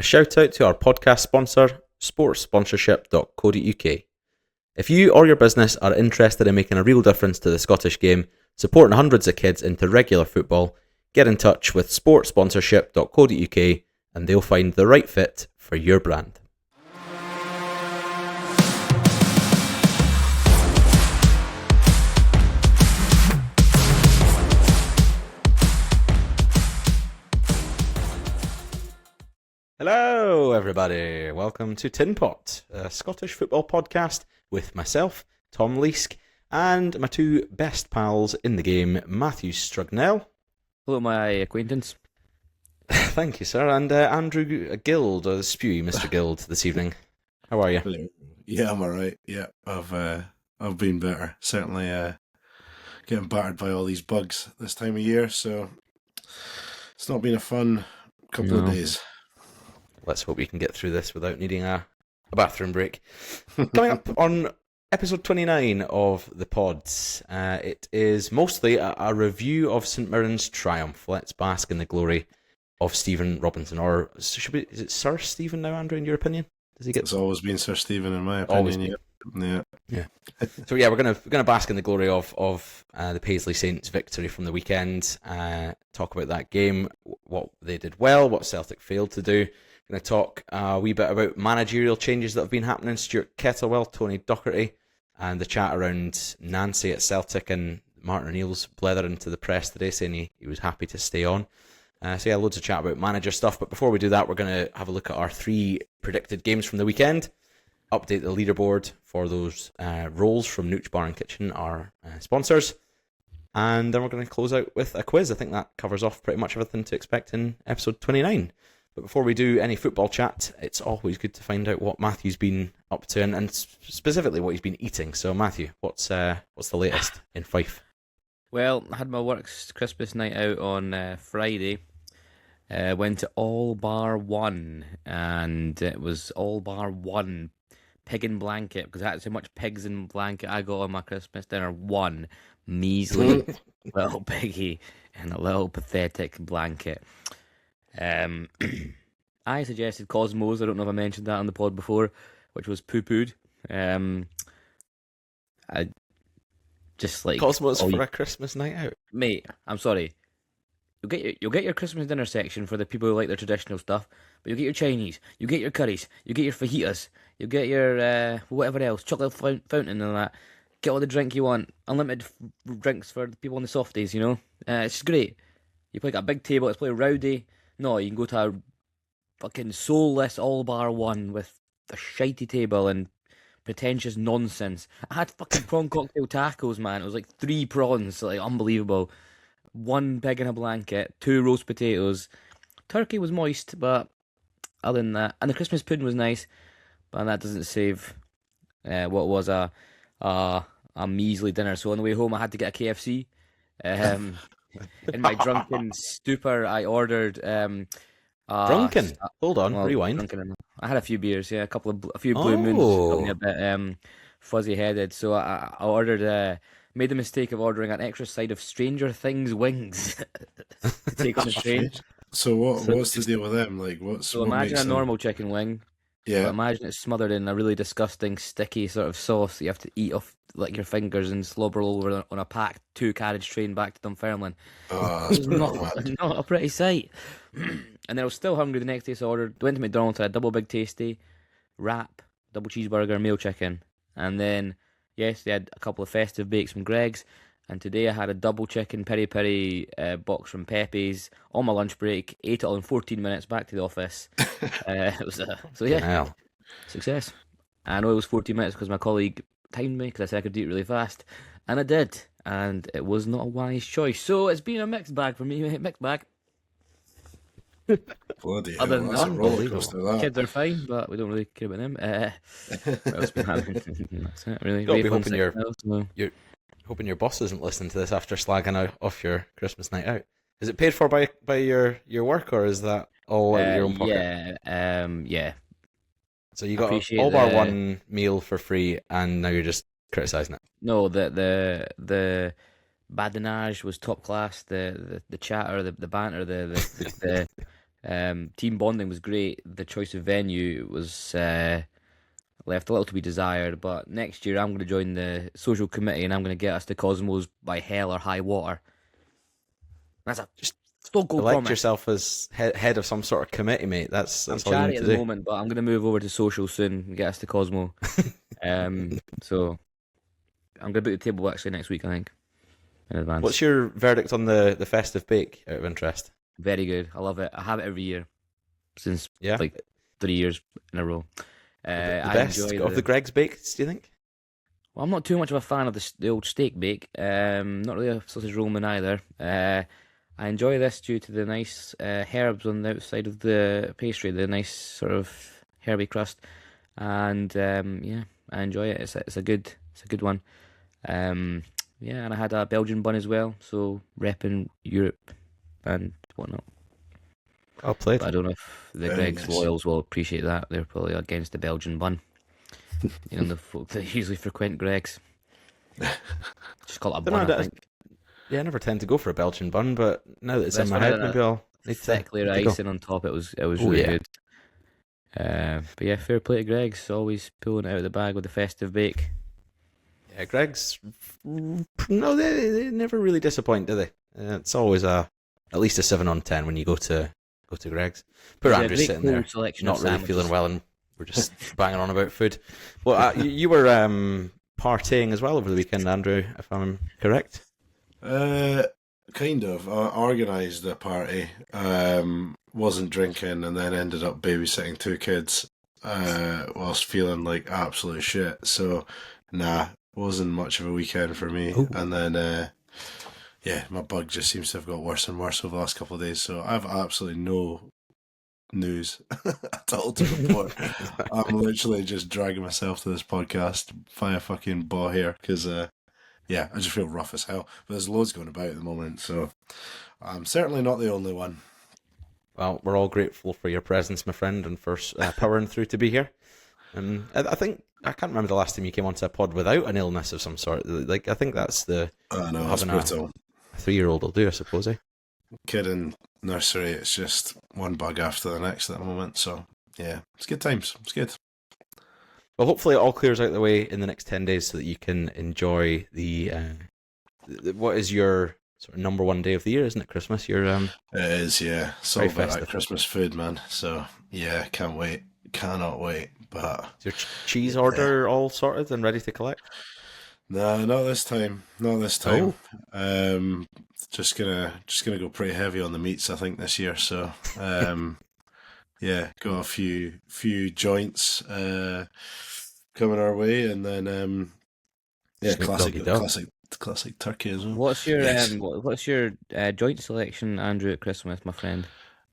A shout out to our podcast sponsor, sportsponsorship.co.uk. If you or your business are interested in making a real difference to the Scottish game, supporting hundreds of kids into regular football, get in touch with sportsponsorship.co.uk and they'll find the right fit for your brand. Hello everybody, welcome to Tinpot, a Scottish football podcast with myself, Tom Leask, and my two best pals in the game, Matthew Strugnell. Hello, my acquaintance. Thank you, sir. And Andrew Guild, or Spewy, Mr. Guild, this evening. How are you? Hello. Yeah, I'm alright. Yeah, I've been better. Certainly getting battered by all these bugs this time of year, so it's not been a fun couple of days. Let's hope we can get through this without needing a bathroom break. Coming up on episode 29 of the pods, it is mostly a review of St Mirren's triumph. Let's bask in the glory of Stephen Robinson, or is it Sir Stephen now, Andrew, in your opinion? Does he get? It's always been Sir Stephen in my opinion. Yeah. So yeah, we're gonna bask in the glory of the Paisley Saints' victory from the weekend. Talk about that game, what they did well, what Celtic failed to do. Going to talk a wee bit about managerial changes that have been happening. Stuart Kettlewell, Tony Docherty, and the chat around Nancy at Celtic, and Martin O'Neill's blethering to the press today saying he was happy to stay on. So yeah, loads of chat about manager stuff. But before we do that, we're going to have a look at our three predicted games from the weekend, update the leaderboard for those rolls from Nooch Bar and Kitchen, our sponsors, and then we're going to close out with a quiz. I think that covers off pretty much everything to expect in episode 29. But before we do any football chat, it's always good to find out what Matthew's been up to, and specifically what he's been eating. So Matthew, what's the latest in Fife? Well, I had my work's Christmas night out on Friday. Went to all bar one, and it was all bar one pig in blanket, because I had so much pigs in blanket I got on my Christmas dinner. One measly little piggy in a little pathetic blanket. I suggested Cosmos. I don't know if I mentioned that on the pod before, which was poo-pooed. I just like Cosmos for a Christmas night out, mate. I'm sorry. You'll get your Christmas dinner section for the people who like their traditional stuff, but you'll get your Chinese, you get your curries, you get your fajitas, you get your whatever else, chocolate fountain and that. Get all the drink you want, unlimited drinks for the people on the softies. You know, it's just great. You play a big table. It's play rowdy. No, you can go to a fucking soulless all bar one with a shitey table and pretentious nonsense. I had fucking prawn cocktail tacos, man. It was like 3 prawns, like unbelievable. 1 pig in a blanket, 2 roast potatoes. Turkey was moist, but other than that, and the Christmas pudding was nice, but that doesn't save what was a measly dinner. So on the way home, I had to get a KFC. In my drunken stupor, I ordered. Drunken? Hold on, rewind. I had a few beers, yeah, a few blue moons, got me a bit fuzzy-headed. So I ordered. Made the mistake of ordering an extra side of Stranger Things wings to take on the train. So what's the deal with them? Like, So imagine a normal chicken wing. Yeah. But imagine it's smothered in a really disgusting, sticky sort of sauce that you have to eat off like your fingers and slobber over on a packed 2-carriage train back to Dunfermline. Oh, that's not a pretty sight. And then I was still hungry the next day, so I went to McDonald's, had a double big tasty, wrap, double cheeseburger, meal chicken. And then, yes, they had a couple of festive bakes from Greg's. And today I had a double chicken peri-peri box from Pepe's on my lunch break. Ate it all in 14 minutes, back to the office. It was success. I know it was 14 minutes because my colleague timed me because I said I could do it really fast. And I did. And it was not a wise choice. So it's been a mixed bag for me, mate. Mixed bag. Bloody Other hell, than that's a that, roller coaster, that. Kids are fine, but we don't really care about them. What else been happening? That's it, really. You'll be hoping hoping your boss isn't listening to this after slagging off your Christmas night out. Is it paid for by your work, or is that all out of your own pocket? Yeah. So you got all bar one meal for free, and now you're just criticising it. No, the badinage was top class. The chatter, the banter, the Team bonding was great. The choice of venue was left a little to be desired. But next year, I'm going to join the social committee, and I'm going to get us to Cosmos by hell or high water. That's a Just stone cold elect promise. yourself as head of some sort of committee, mate. That's I'm all you charity need at to the do. moment, but I'm going to move over to social soon and get us to Cosmo. So I'm going to book the table actually next week, I think, in advance. What's your verdict on the festive bake, out of interest? Very good. I love it. I have it every year since Yeah, like 3 years in a row. the I best enjoy of the Greg's bakes, do you think? Well, I'm not too much of a fan of the old steak bake. Not really a sausage rollman either. I enjoy this due to the nice herbs on the outside of the pastry, the nice sort of herby crust, and yeah, I enjoy it. It's a good one. Yeah, and I had a Belgian bun as well, so repping Europe and whatnot. Well played. But I don't know if the Very Greg's nice. loyals will appreciate that. They're probably against the Belgian bun. You know, the folk that usually frequent Greg's. Just call it a Dunno, bun, I think. Yeah, I never tend to go for a Belgian bun, but now that it's This in my one had head, a maybe I'll need thick layer of to go. icing on top. It was Oh, really yeah. good. But yeah, fair play to Greg's. Always pulling it out of the bag with the festive bake. Yeah, Greg's. No, they never really disappoint, do they? It's always at least a 7 on 10 when you go to Greg's. Poor There's a Andrew's great sitting cool there, selection not of really sandwiches. feeling well, and we're just banging on about food. Well, you were partying as well over the weekend, Andrew, if I'm correct. Kind of. I organised a party. Wasn't drinking, and then ended up babysitting 2 kids. Whilst feeling like absolute shit. So, wasn't much of a weekend for me. Ooh. And then, yeah, my bug just seems to have got worse and worse over the last couple of days. So I've absolutely no news at all to report. I'm literally just dragging myself to this podcast via fucking ball hair because, yeah, I just feel rough as hell. But there's loads going about at the moment, so I'm certainly not the only one. Well, we're all grateful for your presence, my friend, and for powering through to be here. And I think I can't remember the last time you came onto a pod without an illness of some sort. Like I think that's the I know, it's having brutal. a 3-year-old will do, I suppose. Eh? Kid in nursery, it's just one bug after the next at the moment. So, yeah, it's good times. It's good. Well, hopefully it all clears out the way in the next 10 days so that you can enjoy what is your sort of number one day of the year, isn't it? Christmas. Your It is, yeah. It's all Very about festive. that Christmas food, man. So, yeah, can't wait. Cannot wait. But is your cheese order all sorted and ready to collect? no, not this time. Not this time. Just gonna go pretty heavy on the meats, I think, this year. So, yeah, got a few joints coming our way, and then yeah, Snoop Doggy Dogg. classic turkey as well. What's your Yes. what's your joint selection, Andrew, at Christmas, my friend?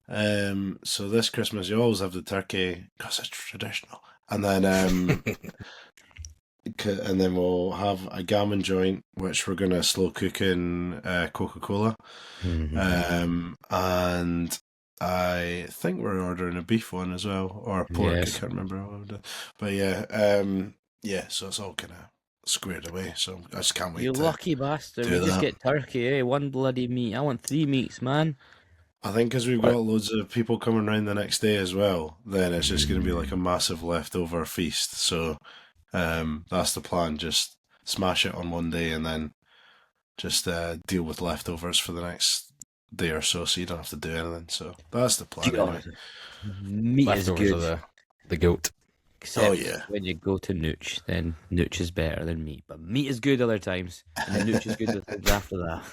So this Christmas you always have the turkey because it's traditional, and then and then we'll have a gammon joint, which we're gonna slow cook in Coca-Cola. And I think we're ordering a beef one as well, or a pork. Yes. I can't remember what we've done. But yeah, yeah. So it's all kind of squared away. So I just can't wait. You to lucky bastard! do We just that. get turkey, eh? One bloody meat. I want 3 meats, man. I think because we've got loads of people coming around the next day as well, then it's just going to be like a massive leftover feast. So that's the plan. Just smash it on one day and then just deal with leftovers for the next day or so you don't have to do anything. So that's the plan. Anyway. Meat is Leftovers good. of the goat. Except yeah. when you go to Nooch, then Nooch is better than meat. But meat is good other times, and then Nooch is good the things after that.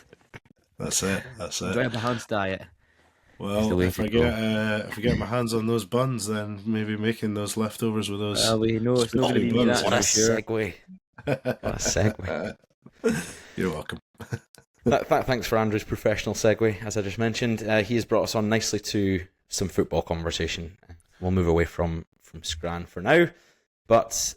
That's it. Enjoy a balanced diet. Well, the way if to I go. get my hands on those buns, then maybe making those leftovers with those. Well, we know it's not going to be me, buns. that's What a for sure. segue. What a segue. You're welcome. Thanks for Andrew's professional segue, as I just mentioned. He has brought us on nicely to some football conversation. We'll move away from Scran for now, but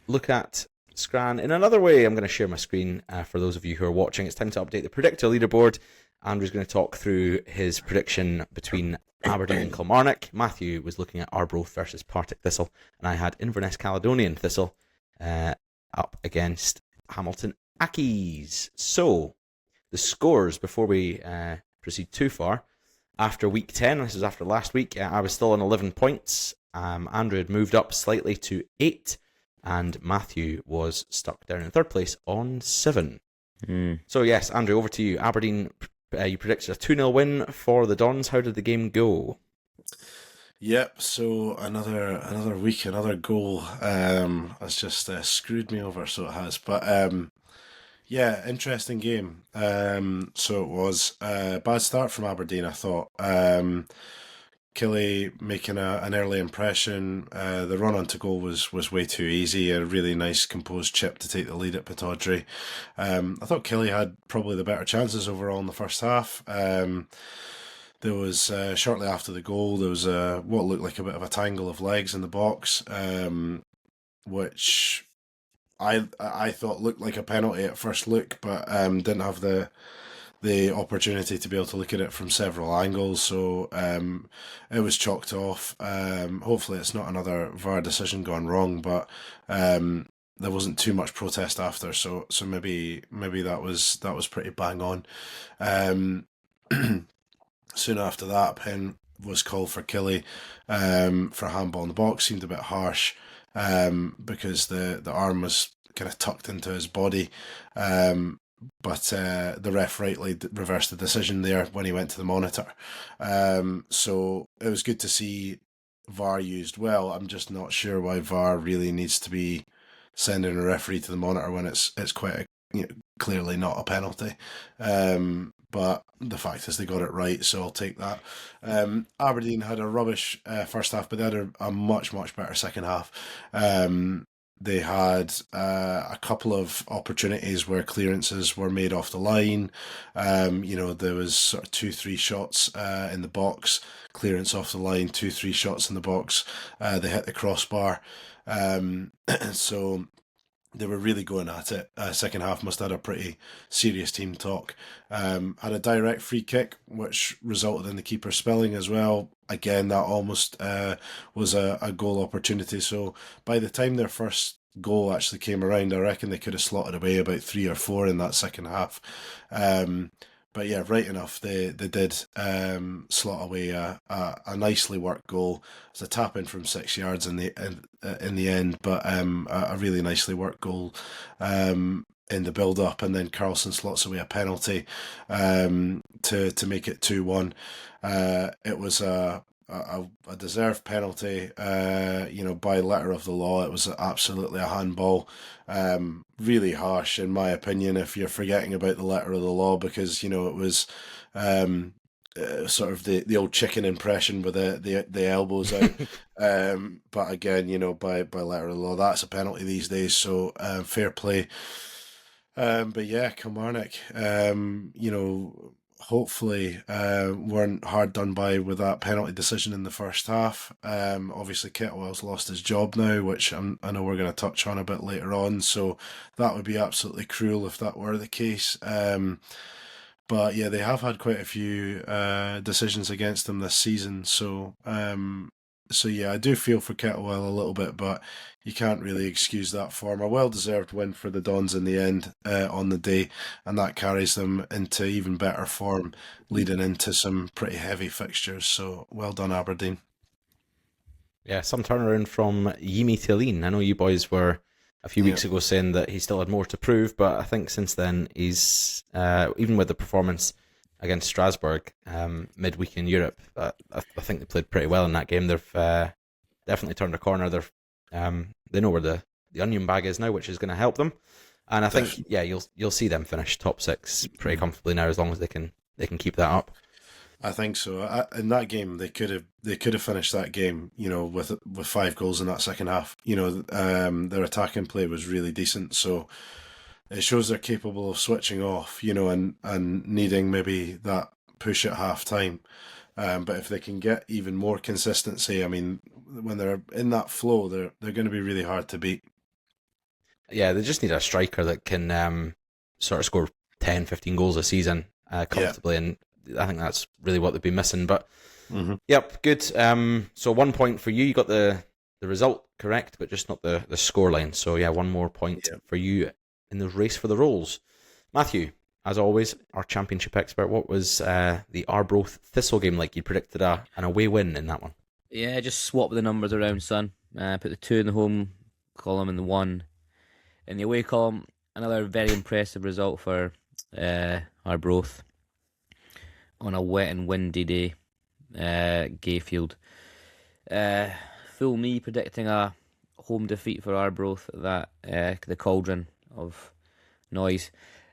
look at Scran in another way. I'm going to share my screen for those of you who are watching. It's time to update the predictor leaderboard. Andrew's going to talk through his prediction between Aberdeen and Kilmarnock. Matthew was looking at Arbroath versus Partick Thistle, and I had Inverness Caledonian Thistle up against Hamilton Accies. So, the scores before we proceed too far. after week 10. This was after last week. I was still on 11 points. Andrew had moved up slightly to 8, and Matthew was stuck down in third place on 7. So yes, Andrew, over to you. Aberdeen, you predicted a 2-0 win for the Dons. How did the game go? Yep, so another week, another goal. Has just screwed me over, so it has. But yeah, interesting game. So it was a bad start from Aberdeen, I thought. Killy making an early impression. The run on to goal was way too easy. A really nice composed chip to take the lead at Pittodrie. I thought Killy had probably the better chances overall in the first half. There was, shortly after the goal, there was what looked like a bit of a tangle of legs in the box, which I thought looked like a penalty at first look, but didn't have the opportunity to be able to look at it from several angles, so it was chalked off. Hopefully it's not another VAR decision gone wrong, but there wasn't too much protest after, so maybe that was pretty bang on. Soon after that, pen was called for Killy for a handball in the box. Seemed a bit harsh because the arm was kind of tucked into his body. But the ref rightly reversed the decision there when he went to the monitor. So it was good to see VAR used well. I'm just not sure why VAR really needs to be sending a referee to the monitor when it's quite clearly not a penalty. But the fact is they got it right, so I'll take that. Aberdeen had a rubbish first half, but they had a much better second half. They had a couple of opportunities where clearances were made off the line. There was sort of 2-3 shots in the box, clearance off the line, 2-3 shots in the box. They hit the crossbar. So they were really going at it. Second half must have had a pretty serious team talk. Had a direct free kick, which resulted in the keeper spilling as well. Again, that almost was a goal opportunity. So by the time their first goal actually came around, I reckon they could have slotted away about 3 or 4 in that second half. But yeah, right enough, they did slot away a nicely worked goal. It was a tap in from 6 yards in the end, but a really nicely worked goal in the build up, and then Carlson slots away a penalty to make it 2-1. It was a deserved penalty, by letter of the law. It was absolutely a handball. Really harsh, in my opinion, if you're forgetting about the letter of the law, because, it was sort of the old chicken impression with the elbows out. But again, by letter of the law, that's a penalty these days, so fair play. But yeah, Kilmarnock, hopefully weren't hard done by with that penalty decision in the first half. Obviously Kettlewell's lost his job now, which I know we're going to touch on a bit later on, so that would be absolutely cruel if that were the case. But yeah, they have had quite a few decisions against them this season, so yeah, I do feel for Kettlewell a little bit, but you can't really excuse that form. A well-deserved win for the Dons in the end on the day, and that carries them into even better form leading into some pretty heavy fixtures. So well done, Aberdeen. Yeah, some turnaround from Yimi Tillin. I know you boys were a few weeks ago saying that he still had more to prove, but I think since then he's, even with the performance against Strasbourg midweek in Europe, I think they played pretty well in that game. They've definitely turned a corner. They know where the onion bag is now, which is going to help them. And I think, you'll see them finish top 6 pretty comfortably now, as long as they can keep that up. I think so. In that game, they could have finished that game, with 5 goals in that second half. Their attacking play was really decent, so it shows they're capable of switching off, and needing maybe that push at half time. But if they can get even more consistency, I mean, when they're in that flow, they're going to be really hard to beat. Yeah, they just need a striker that can sort of score 10, 15 goals a season comfortably, and I think that's really what they've been missing. But yep, good. So 1 point for you. You got the result correct, but just not the scoreline. So yeah, 1 more point for you in the race for the Rolls. Matthew, as always, our championship expert. What was the Arbroath Thistle game like? You predicted an away win in that one. Yeah, just swap the numbers around, son. Put the 2 in the home column and the 1 in the away column. Another very impressive result for Arbroath on a wet and windy day. Gayfield. Fool me predicting a home defeat for Arbroath at that the cauldron of noise.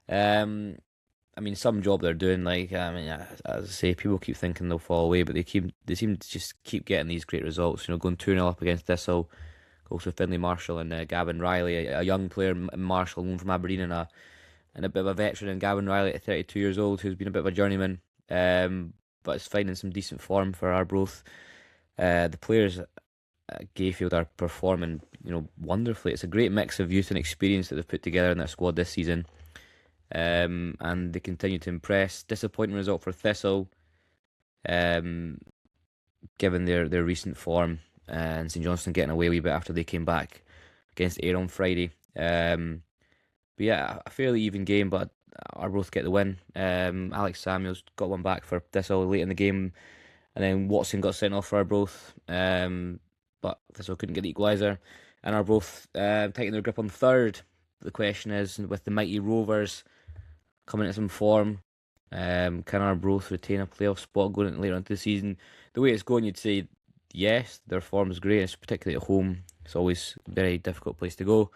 I mean, some job they're doing. Like, I mean, as I say, people keep thinking they'll fall away, but they seem to just keep getting these great results. You know, going 2-0 up against Thistle, goes with Finlay Marshall and Gavin Riley, a young player, Marshall, known from Aberdeen, and a bit of a veteran in Gavin Riley at 32 years old, who's been a bit of a journeyman, but is finding some decent form for Arbroath. The players at Gayfield are performing, wonderfully. It's a great mix of youth and experience that they've put together in their squad this season. And they continue to impress. Disappointing result for Thistle, given their recent form, and St Johnstone getting away a wee bit after they came back against Ayr on Friday. But yeah, a fairly even game, but Arbroath get the win. Alex Samuels got one back for Thistle late in the game, and then Watson got sent off for Arbroath, but Thistle couldn't get the equaliser. And Arbroath taking their grip on third. The question is, with the mighty Rovers coming into some form, can Arbroath retain a playoff spot going into later into the season? The way it's going, you'd say yes, their form is great, it's particularly at home. It's always a very difficult place to go.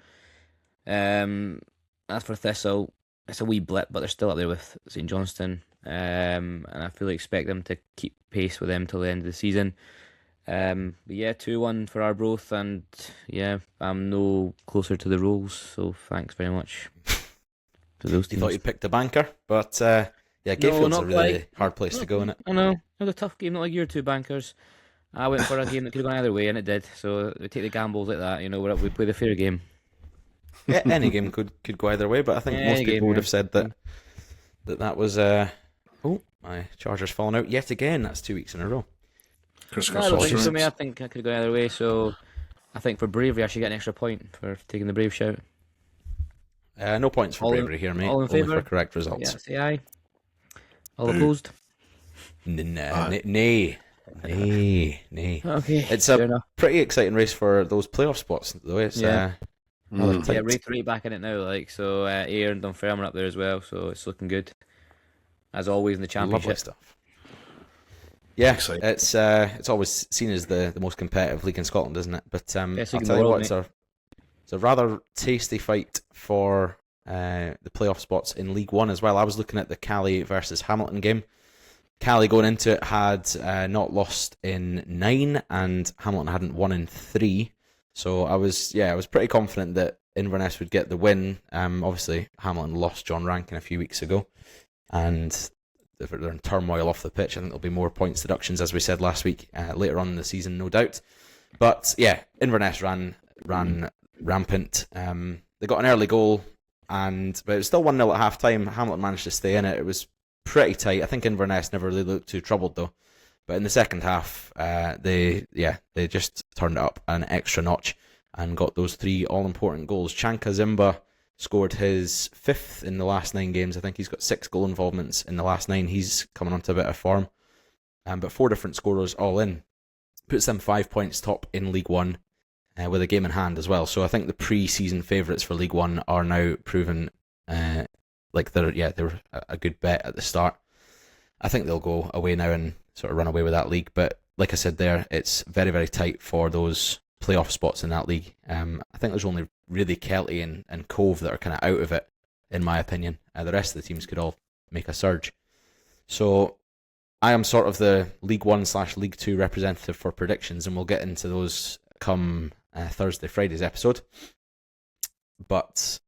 As for Thistle, it's a wee blip, but they're still up there with St Johnstone, and I fully expect them to keep pace with them till the end of the season. But yeah, 2-1 for Arbroath, and yeah, I'm no closer to the Rolls, so thanks very much to those teams. You thought you picked a banker, but yeah, Gayfield's a really hard place to go, isn't it? I know, it was a tough game, not like your two bankers. I went for a game that could have gone either way, and it did, so we take the gambles like that, we play the fair game. Yeah, any game could go either way, but I think most people would have said that was oh, my charger's fallen out yet again. That's 2 weeks in a row. I think I could go either way, so I think for bravery I should get an extra point for taking the brave shout. No points for bravery here, mate. All in favour? Only for correct results. Yeah, say aye. All opposed? Nay. Okay. It's a pretty exciting race for those playoff spots, though. It's right back in it now. So Ayr and Dunfermline are up there as well, so it's looking good. As always in the championship. Lovely stuff. Yeah, it's always seen as the most competitive league in Scotland, isn't it? But I'll tell you what, it's a rather tasty fight for the playoff spots in League One as well. I was looking at the Cali versus Hamilton game. Cali going into it had not lost in 9, and Hamilton hadn't won in 3. So I was pretty confident that Inverness would get the win. Obviously, Hamilton lost John Rankin a few weeks ago, and they're in turmoil off the pitch. I think there'll be more points deductions, as we said last week, later on in the season, no doubt. But yeah, Inverness ran rampant. They got an early goal, but it was still 1-0 at half time. Hamilton managed to stay in it. It was pretty tight. I think Inverness never really looked too troubled though. But in the second half, they just turned it up an extra notch and got those 3 all-important goals. Chanka Zimba scored his 5th in the last 9 games. I think he's got 6 goal involvements in the last 9. He's coming onto a bit of form. But 4 different scorers all in. Puts them 5 points top in League One with a game in hand as well. So I think the pre-season favourites for League One are now proven like they were a good bet at the start. I think they'll go away now and sort of run away with that league. But like I said there, it's very, very tight for those playoff spots in that league. I think there's only really Kelty and Cove that are kind of out of it, in my opinion. The rest of the teams could all make a surge. So I am sort of the League 1/League 2 representative for predictions, and we'll get into those come Friday's episode. But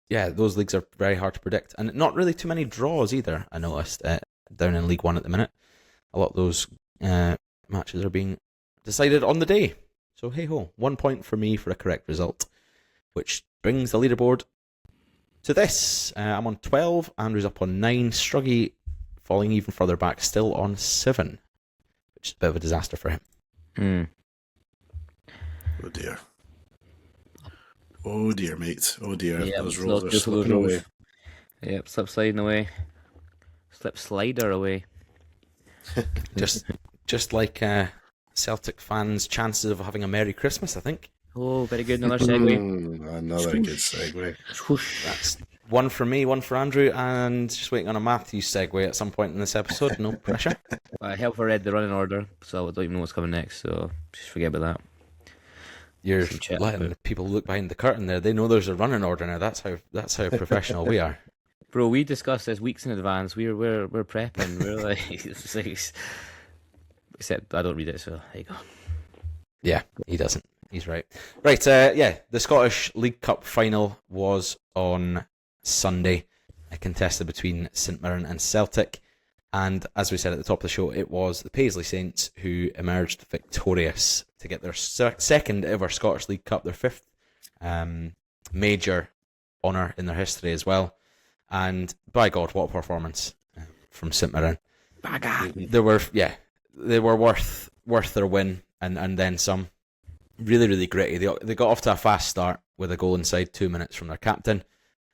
yeah, those leagues are very hard to predict, and not really too many draws either, I noticed, down in League 1 at the minute. A lot of those matches are being decided on the day. So hey ho, 1 point for me for a correct result, which brings the leaderboard to this. I'm on 12, Andrew's up on 9, Struggy falling even further back, still on 7, which is a bit of a disaster for him. Oh dear, mate. Oh dear, yeah, those rolls are slipping away. Yep, slip sliding away. Slip slider away. Just like Celtic fans' chances of having a Merry Christmas, I think. Oh, very good. Another segue. Another good segue. Swoosh. That's one for me, one for Andrew, and just waiting on a Matthews segue at some point in this episode. No pressure. I helped her read the running order, so I don't even know what's coming next, so just forget about that. You're Some chat letting about- people look behind the curtain there. They know there's a running order now. That's how professional we are. Bro, we discussed this weeks in advance. We're prepping. We're like, except I don't read it, so there you go. Yeah, he doesn't. He's right. Right, yeah, the Scottish League Cup final was on Sunday, contested between St Mirren and Celtic. And as we said at the top of the show, it was the Paisley Saints who emerged victorious to get their second ever Scottish League Cup, their fifth major honour in their history as well. And by God, what a performance from St Mirren. They were worth their win and then some. Really, really gritty. They got off to a fast start with a goal inside 2 minutes from their captain,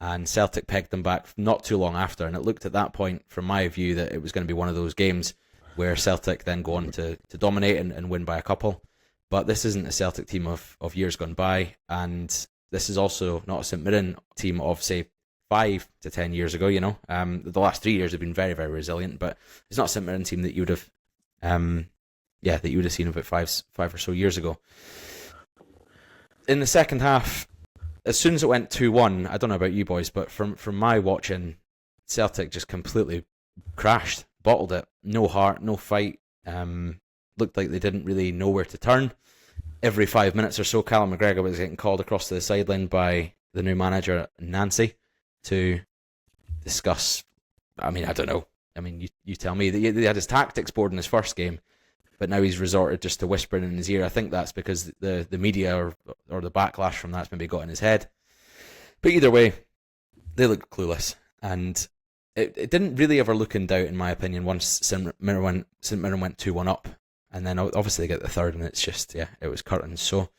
and Celtic pegged them back not too long after. And it looked at that point, from my view, that it was going to be one of those games where Celtic then go on to dominate and win by a couple. But this isn't a Celtic team of years gone by, and this is also not a St Mirren team of, say, 5 to 10 years ago. You know, the last 3 years have been very, very resilient, but it's not a St Mirren team that you would have, seen about five or so years ago. In the second half, as soon as it went 2-1, I don't know about you boys, but from my watching, Celtic just completely crashed, bottled it. No heart, no fight. Looked like they didn't really know where to turn. Every 5 minutes or so, Callum McGregor was getting called across to the sideline by the new manager, Nancy, to discuss, I don't know. You tell me. He had his tactics board in his first game, but now he's resorted just to whispering in his ear. I think that's because the media or the backlash from that's maybe got in his head. But either way, they looked clueless. And it didn't really ever look in doubt, in my opinion, once St Mirren went 2-1 up. And then obviously they get the third, and it's just, it was curtains. So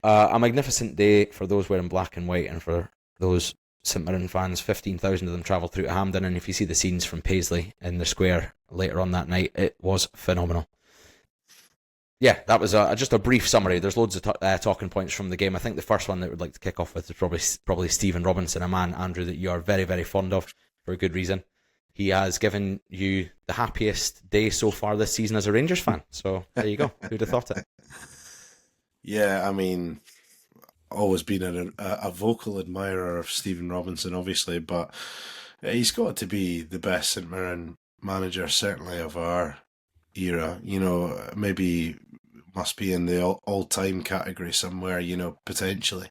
a magnificent day for those wearing black and white, and for those St Mirren fans. 15,000 of them travelled through to Hampden, and if you see the scenes from Paisley in the square later on that night, it was phenomenal. Yeah, that was just a brief summary. There's loads of talking points from the game. I think the first one that we'd like to kick off with is probably Stephen Robinson, a man, Andrew, that you are very, very fond of for a good reason. He has given you the happiest day so far this season as a Rangers fan. So there you go. Who'd have thought it? Yeah, always been a vocal admirer of Stephen Robinson, obviously, but he's got to be the best St Mirren manager, certainly of our era. Maybe must be in the all-time category somewhere, potentially.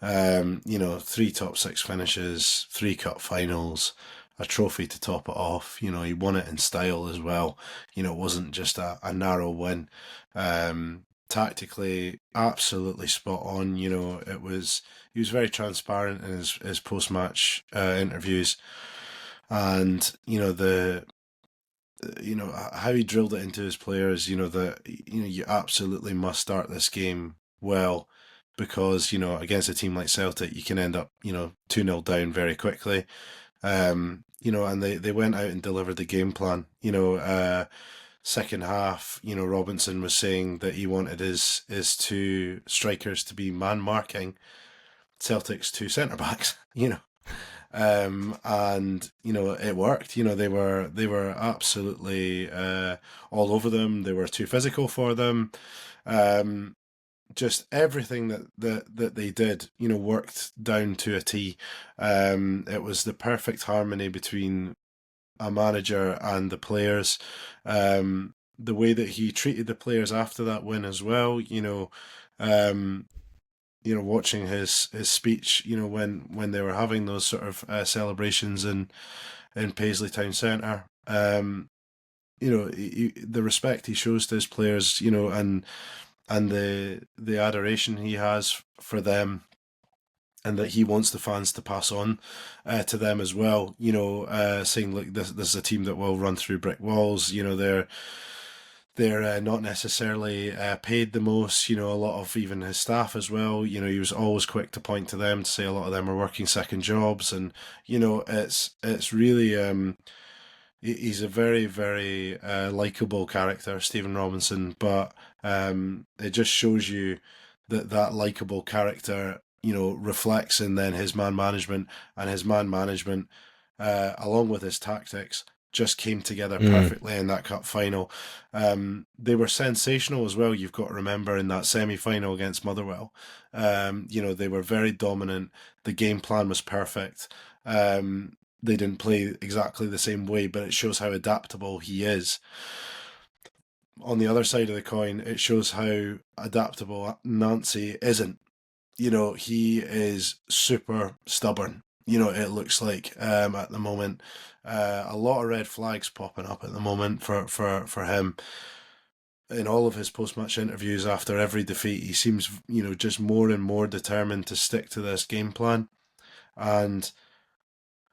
3 top 6 finishes, 3 cup finals, a trophy to top it off. He won it in style as well. It wasn't just a narrow win. Tactically, absolutely spot on. He was very transparent in his post-match interviews, and how he drilled it into his players, that you absolutely must start this game well, because against a team like Celtic you can end up 2-0 down very quickly. And they went out and delivered the game plan. Second half, Robinson was saying that he wanted his 2 strikers to be man marking Celtic's 2 centre backs. And it worked. They were absolutely all over them. They were too physical for them. Just everything that they did, worked down to a T. It was the perfect harmony between a manager and the players. The way that he treated the players after that win as well, watching his speech, when they were having those sort of celebrations in Paisley Town Centre, the respect he shows to his players, and the adoration he has for them, and that he wants the fans to pass on to them as well. Saying, look, this is a team that will run through brick walls. they're not necessarily paid the most. A lot of even his staff as well. He was always quick to point to them to say a lot of them are working second jobs, and it's really. He's a very, very likable character, Stephen Robinson, but it just shows you that likable character, reflects in then his man management, and his man management, along with his tactics, just came together perfectly in that cup final. They were sensational as well. You've got to remember in that semi-final against Motherwell, they were very dominant. The game plan was perfect. They didn't play exactly the same way, but it shows how adaptable he is. On the other side of the coin, it shows how adaptable Nancy isn't. He is super stubborn. It looks like at the moment. A lot of red flags popping up at the moment for him. In all of his post-match interviews after every defeat, he seems, just more and more determined to stick to this game plan. And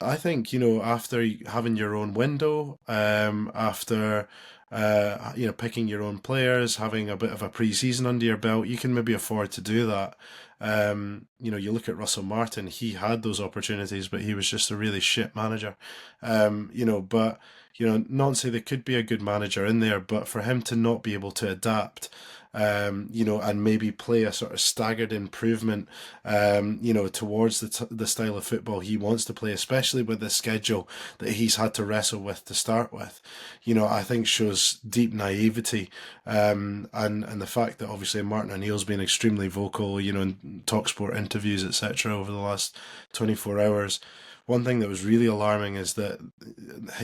I think, after having your own window, after, picking your own players, having a bit of a pre-season under your belt, you can maybe afford to do that. You look at Russell Martin, he had those opportunities, but he was just a really shit manager. But, not say there could be a good manager in there, but for him to not be able to adapt, and maybe play a sort of staggered improvement, towards the style of football he wants to play, especially with the schedule that he's had to wrestle with to start with, I think shows deep naivety, and the fact that obviously Martin O'Neill's been extremely vocal, in TalkSport interviews, etc., over the last 24 hours. One thing that was really alarming is that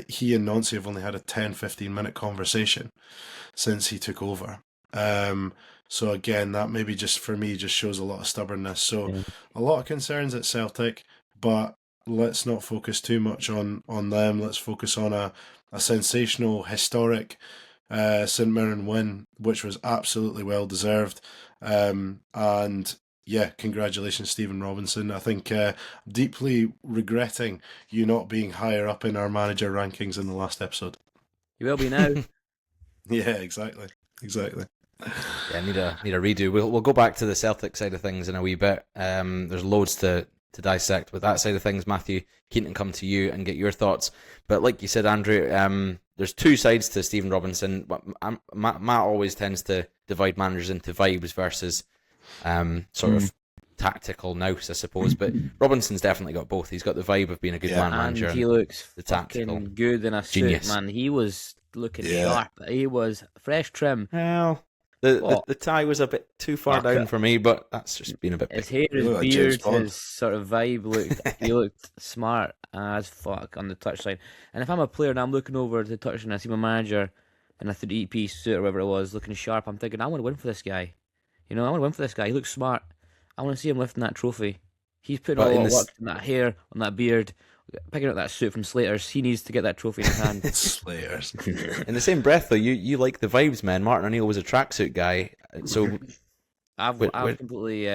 he and Nancy have only had a 10-15 minute conversation since he took over. So again, that maybe just for me just shows a lot of stubbornness. So a lot of concerns at Celtic, but let's not focus too much on them. Let's focus on a sensational, historic St Mirren win, which was absolutely well deserved. And yeah, congratulations, Stephen Robinson. I think deeply regretting you not being higher up in our manager rankings in the last episode. You will be now. Yeah, exactly. Yeah, need a redo. We'll go back to the Celtic side of things in a wee bit. There's loads to dissect with that side of things. Matthew, keen to come to you and get your thoughts. But like you said, Andrew, there's two sides to Stephen Robinson. Matt always tends to divide managers into vibes versus sort of tactical nous, I suppose. But Robinson's definitely got both. He's got the vibe of being a good man manager, and he looks the tactical good in a genius. suit, man. He was looking sharp. He was fresh trim. Well, the tie was a bit too far down for me, but that's just been a bit. His hair, his beard, his sort of vibe he looked smart as fuck on the touchline. And if I'm a player and I'm looking over the touchline and I see my manager in a 3-piece suit or whatever it was, looking sharp, I'm thinking, I want to win for this guy. I want to win for this guy. He looks smart. I want to see him lifting that trophy. He's putting a lot of work in that hair, on that beard, picking up that suit from Slaters. He needs to get that trophy in his hand. Slaters. In the same breath, though, you like the vibes, man. Martin O'Neill was a tracksuit guy, so I've completely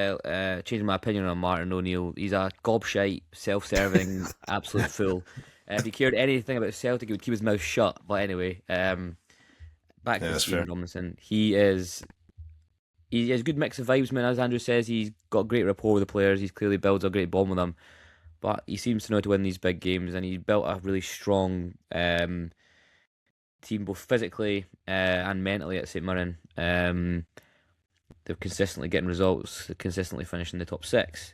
changed my opinion on Martin O'Neill. He's a gobshite, self-serving, absolute fool. If he cared anything about Celtic, he would keep his mouth shut. But anyway, back to Stephen Robinson. He has a good mix of vibes, man. As Andrew says, he's got great rapport with the players. He's clearly builds a great bond with them. But he seems to know how to win these big games, and he's built a really strong team, both physically and mentally at St Mirren. They're consistently getting results, consistently finishing the top 6.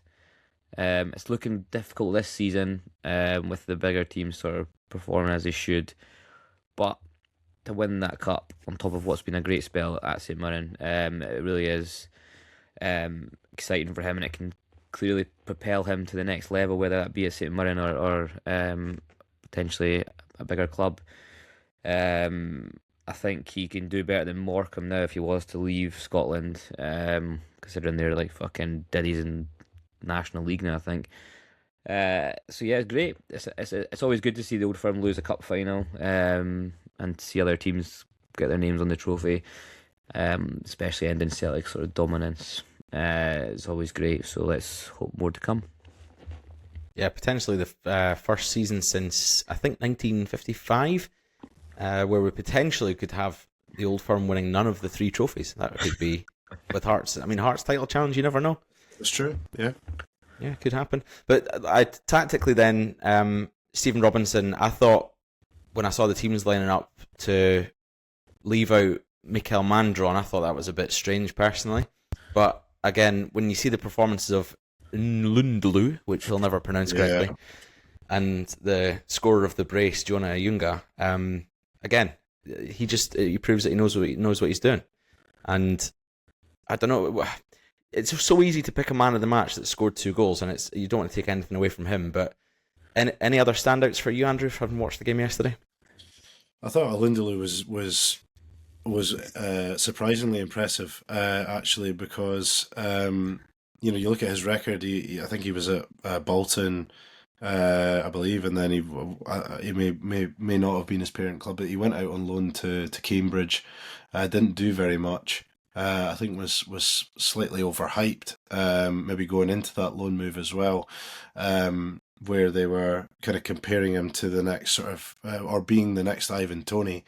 It's looking difficult this season with the bigger teams sort of performing as they should. But to win that cup on top of what's been a great spell at St Mirren, it really is exciting for him, and it can clearly propel him to the next level, whether that be at St Mirren or potentially a bigger club. I think he can do better than Morecambe now if he was to leave Scotland, considering they're like fucking diddies in National League now, I think. So yeah, it's great. It's always good to see the old firm lose a cup final, and see other teams get their names on the trophy, especially ending Celtic sort of dominance. It's always great, so let's hope more to come. Yeah, potentially the first season since I think 1955, where we potentially could have the Old Firm winning none of the 3 trophies. That could be with Hearts. I mean, Hearts title challenge, you never know. It's true. Yeah. Yeah, it could happen. But tactically then, Stephen Robinson, I thought when I saw the teams lining up to leave out Mikel Mandron, I thought that was a bit strange personally. But again, when you see the performances of Nlundulu, which he'll never pronounce correctly, and the scorer of the brace, Jonah Ayunga, again, he proves that he knows what he's doing. And I don't know, it's so easy to pick a man of the match that scored 2 goals, and you don't want to take anything away from him. But any other standouts for you, Andrew, having watched the game yesterday? I thought Alundulu was surprisingly impressive, actually, because you look at his record. I think he was at Bolton, I believe, and then he may not have been his parent club, but he went out on loan to Cambridge. Didn't do very much. I think was slightly overhyped, maybe going into that loan move as well, where they were kind of comparing him to the next sort of, or being the next Ivan Toney,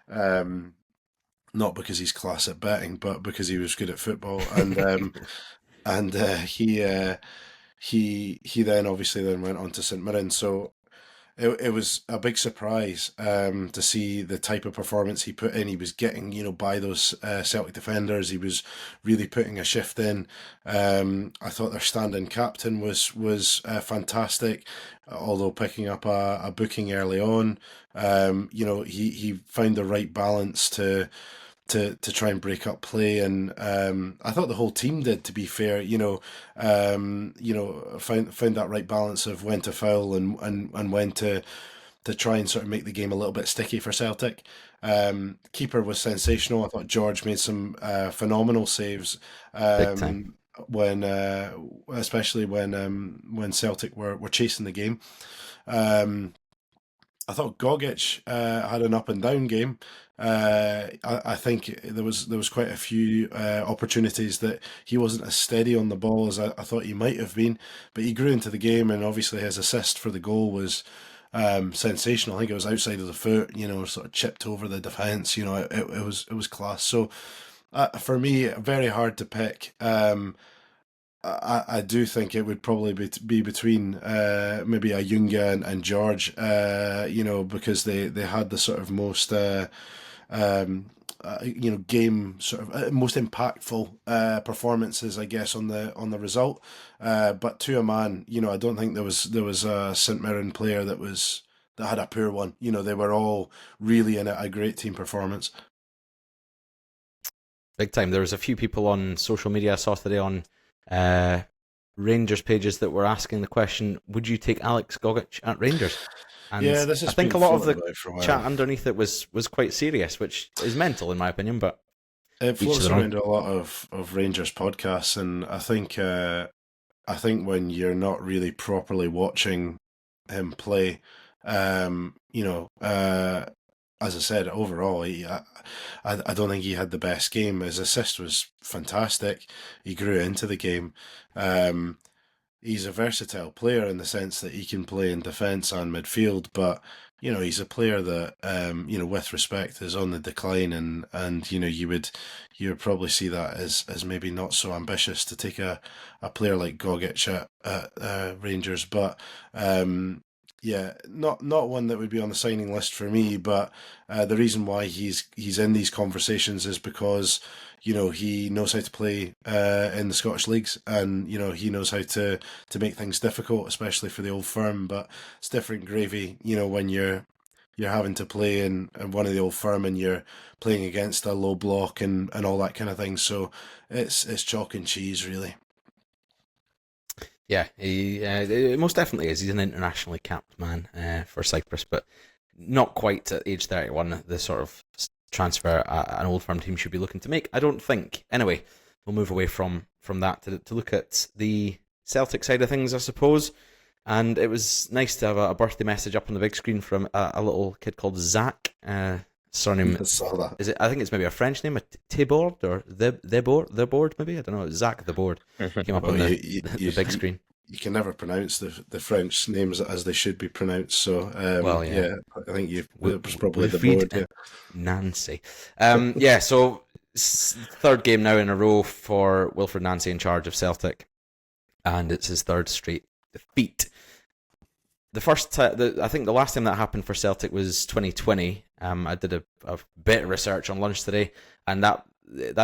not because he's class at betting, but because he was good at football, and he then obviously went on to St Mirren, so. It was a big surprise to see the type of performance he put in. He was getting, by those Celtic defenders. He was really putting a shift in. I thought their stand-in captain was fantastic, although picking up a booking early on. He found the right balance to try and break up play, and I thought the whole team did, to be fair. Found that right balance of when to foul and when to try and sort of make the game a little bit sticky for Celtic. Keeper was sensational. I thought George made some phenomenal saves. Big time. Especially when Celtic were chasing the game. I thought Gogic had an up and down game. I think there was quite a few opportunities that he wasn't as steady on the ball as I thought he might have been, but he grew into the game, and obviously his assist for the goal was sensational. I think it was outside of the foot, sort of chipped over the defence. It was class. So for me, very hard to pick. I do think it would probably be between maybe Ayunga and George, because they had the sort of most game sort of most impactful performances, I guess, on the result. But to a man, I don't think there was a St Mirren player that had a poor one. They were all really in a great team performance. Big time. There was a few people on social media I saw today on Rangers pages that were asking the question, would you take Alex Gogic at Rangers? And yeah, this is. I think a lot of the chat underneath it was quite serious, which is mental in my opinion, but it floats around a lot of Rangers podcasts, and I think when you're not really properly watching him play, as I said, overall, I don't think he had the best game. His assist was fantastic. He grew into the game. He's a versatile player in the sense that he can play in defence and midfield, but he's a player that with respect is on the decline, and you would probably see that as maybe not so ambitious to take a player like Gogic at Rangers, but. Yeah, not one that would be on the signing list for me, but the reason why he's in these conversations is because he knows how to play in the Scottish leagues, and he knows how to make things difficult, especially for the Old Firm. But it's different gravy, when you're having to play in one of the Old Firm and you're playing against a low block and all that kind of thing. So it's chalk and cheese, really. Yeah, he most definitely is. He's an internationally capped man for Cyprus, but not quite at age 31, the sort of transfer an Old Firm team should be looking to make, I don't think. Anyway, we'll move away from that to look at the Celtic side of things, I suppose. And it was nice to have a birthday message up on the big screen from a little kid called Zach. Surname is it? I think it's maybe a French name, a Thibord or the board maybe. I don't know. Zach the board came up on the big screen. you can never pronounce the French names as they should be pronounced. So Well, yeah. yeah, I think it was probably the Wilfried board. Yeah. Nancy. Yeah, so third game now in a row for Wilfried Nancy in charge of Celtic, and it's his third straight defeat. The first time, I think the last time that happened for Celtic was 2020. I did a bit of research on lunch today, and that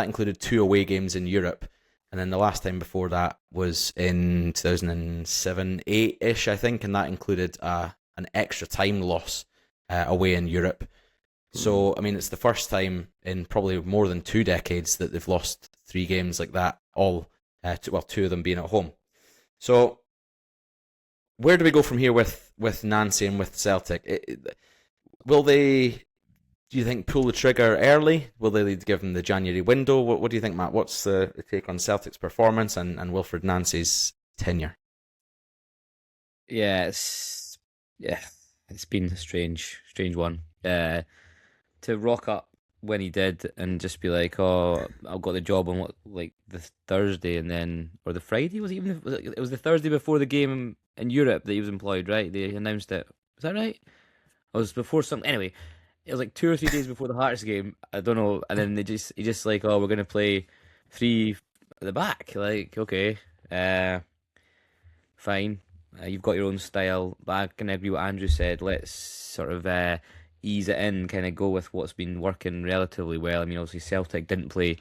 included 2 away games in Europe. And then the last time before that was in 2007-8-ish, I think, and that included an extra time loss away in Europe. So, I mean, it's the first time in probably more than 2 decades that they've lost 3 games like that, all, 2 of them being at home. So, where do we go from here with Nancy and with Celtic? Will they, do you think, pull the trigger early? Will they give them the January window? What do you think, Matt? What's the take on Celtic's performance and Wilfried Nancy's tenure? Yeah, it's been a strange one. To rock up when he did and just be like, "Oh, I got the job on the Thursday," and then or the Friday was it was the Thursday before the game in Europe that he was employed, right? They announced it. Was that right? It was before some. Anyway, it was like 2 or 3 days before the Hearts game. I don't know. And then he just like, "Oh, we're gonna play 3 at the back." Like, okay, fine. You've got your own style, but I can agree what Andrew said. Let's sort of ease it in, kind of go with what's been working relatively well. I mean, obviously Celtic didn't play,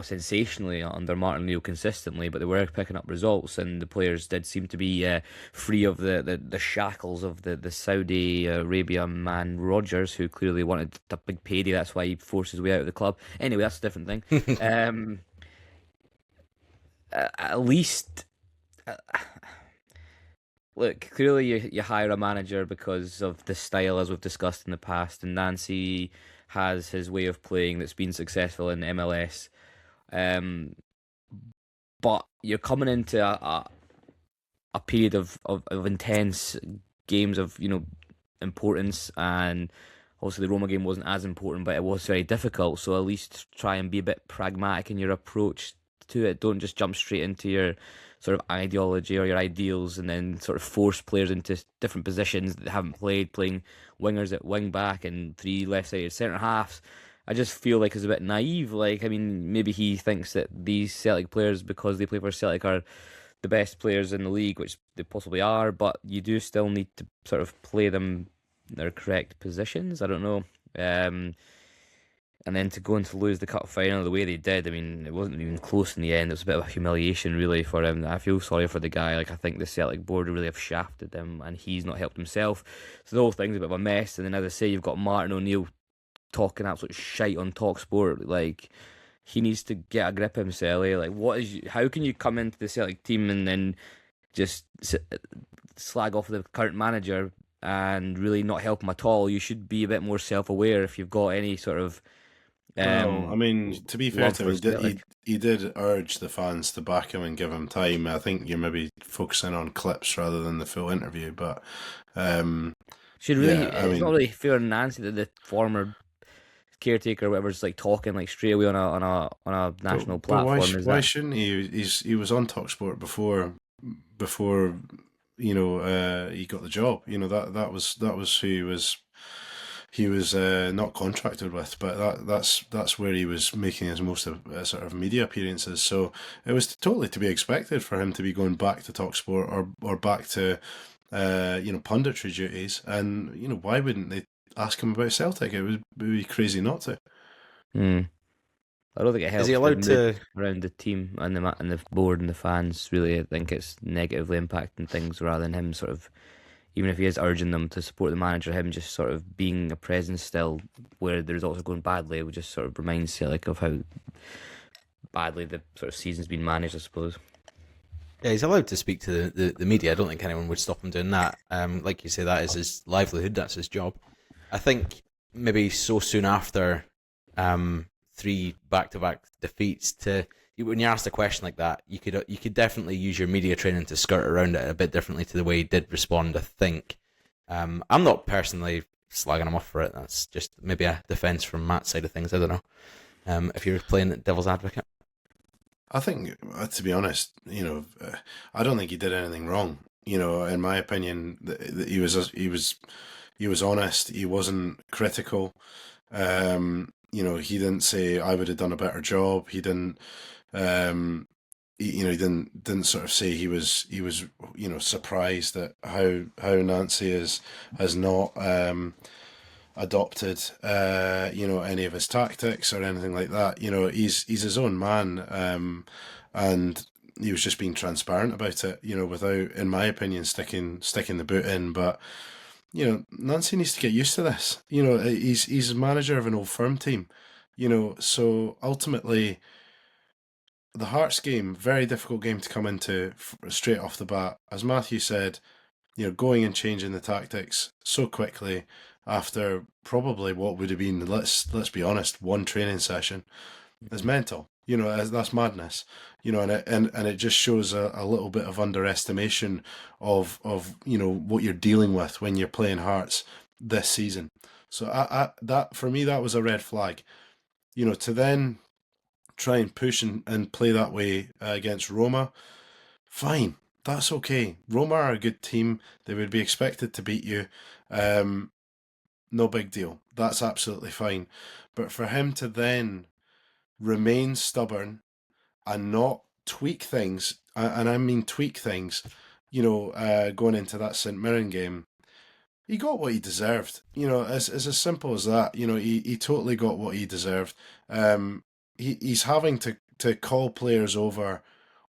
sensationally under Martin O'Neill consistently, but they were picking up results, and the players did seem to be free of the shackles of the Saudi Arabia man Rodgers, who clearly wanted a big payday. That's why he forced his way out of the club. Anyway, that's a different thing. At least. Look, clearly you hire a manager because of the style, as we've discussed in the past, and Nancy has his way of playing that's been successful in MLS. But you're coming into a period of intense games of importance, and obviously the Roma game wasn't as important, but it was very difficult. So at least try and be a bit pragmatic in your approach to it. Don't just jump straight into your sort of ideology or your ideals and then sort of force players into different positions that they haven't played, playing wingers at wing back and 3 left-sided centre halves. I just feel like it's a bit naive. Like, I mean, maybe he thinks that these Celtic players, because they play for Celtic, are the best players in the league, which they possibly are, but you do still need to sort of play them in their correct positions. I don't know. And then to go and to lose the cup final the way they did, I mean, it wasn't even close in the end. It was a bit of a humiliation, really, for him. I feel sorry for the guy. Like, I think the Celtic board really have shafted him, and he's not helped himself. So the whole thing's a bit of a mess. And then, as I say, you've got Martin O'Neill talking absolute shite on TalkSport. Like, he needs to get a grip himself. Eh? Like, how can you come into the Celtic team and then just slag off the current manager and really not help him at all? You should be a bit more self-aware if you've got any sort of I mean, to be fair to him, he did urge the fans to back him and give him time. I think you're maybe focusing on clips rather than the full interview, but it's not really fair on Nancy that the former caretaker or whatever is like talking like straight away on a national platform. Why shouldn't he? He was on TalkSport before he got the job. That was who he was not contracted with, but that's where he was making his most of sort of media appearances. So it was totally to be expected for him to be going back to TalkSport or back to punditry duties. And why wouldn't they ask him about Celtic? It would be crazy not to. I don't think it helps. Is he allowed to around the team and the board and the fans? Really, I think it's negatively impacting things rather than him sort of. Even if he is urging them to support the manager, him just sort of being a presence still where the results are going badly, it would just sort of remind Celtic of how badly the sort of season's been managed, I suppose. Yeah, he's allowed to speak to the media. I don't think anyone would stop him doing that. Like you say, that is his livelihood, that's his job. I think maybe so soon after 3 back-to-back defeats, when you're asked a question like that, you could definitely use your media training to skirt around it a bit differently to the way he did respond, I think. I'm not personally slagging him off for it. That's just maybe a defence from Matt's side of things. I don't know. If you're playing devil's advocate. I think, to be honest, I don't think he did anything wrong. In my opinion, he was honest. He wasn't critical. He didn't say I would have done a better job. He didn't. He didn't sort of say he was surprised at how Nancy has not adopted any of his tactics or anything like that. He's his own man, and he was just being transparent about it. Without, in my opinion, sticking the boot in. But Nancy needs to get used to this. He's manager of an old firm team. So ultimately, the Hearts game, very difficult game to come into straight off the bat. As Matthew said, going and changing the tactics so quickly after probably what would have been, let's be honest, one training session is mental. That's madness. And it just shows a little bit of underestimation of what you're dealing with when you're playing Hearts this season. So that for me, that was a red flag. To then try and push and play that way against Roma, fine. That's okay. Roma are a good team. They would be expected to beat you. No big deal. That's absolutely fine. But for him to then remain stubborn and not tweak things, and I mean tweak things, going into that St Mirren game, he got what he deserved. As simple as that. He totally got what he deserved. He's having to call players over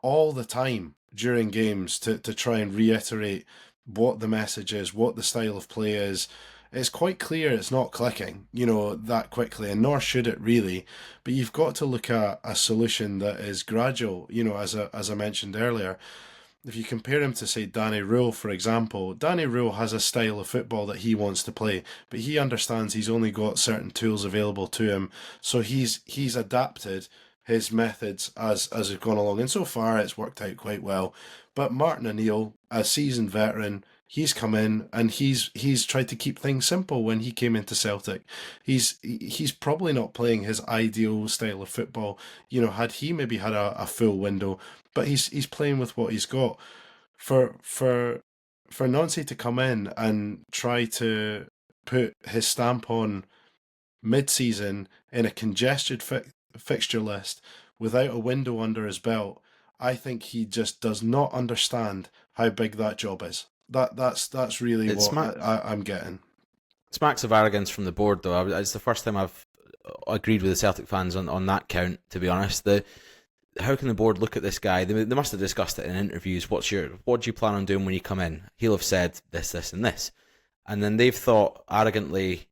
all the time during games to try and reiterate what the message is, what the style of play is. It's quite clear it's not clicking, that quickly, and nor should it really. But you've got to look at a solution that is gradual, as I mentioned earlier. If you compare him to, say, Danny Rule, for example, Danny Rule has a style of football that he wants to play, but he understands he's only got certain tools available to him, so he's adapted his methods as it's gone along, and so far it's worked out quite well. But Martin O'Neill, a seasoned veteran, he's come in and he's tried to keep things simple when he came into Celtic. He's probably not playing his ideal style of football. Had he maybe had a full window, but he's playing with what he's got. For Nancy to come in and try to put his stamp on mid-season in a congested fixture list without a window under his belt, I think he just does not understand how big that job is. That's really what I'm getting. Smacks of arrogance from the board, though. It's the first time I've agreed with the Celtic fans on that count, to be honest. How can the board look at this guy? They must have discussed it in interviews. What do you plan on doing when you come in? He'll have said this, and this. And then they've thought arrogantly,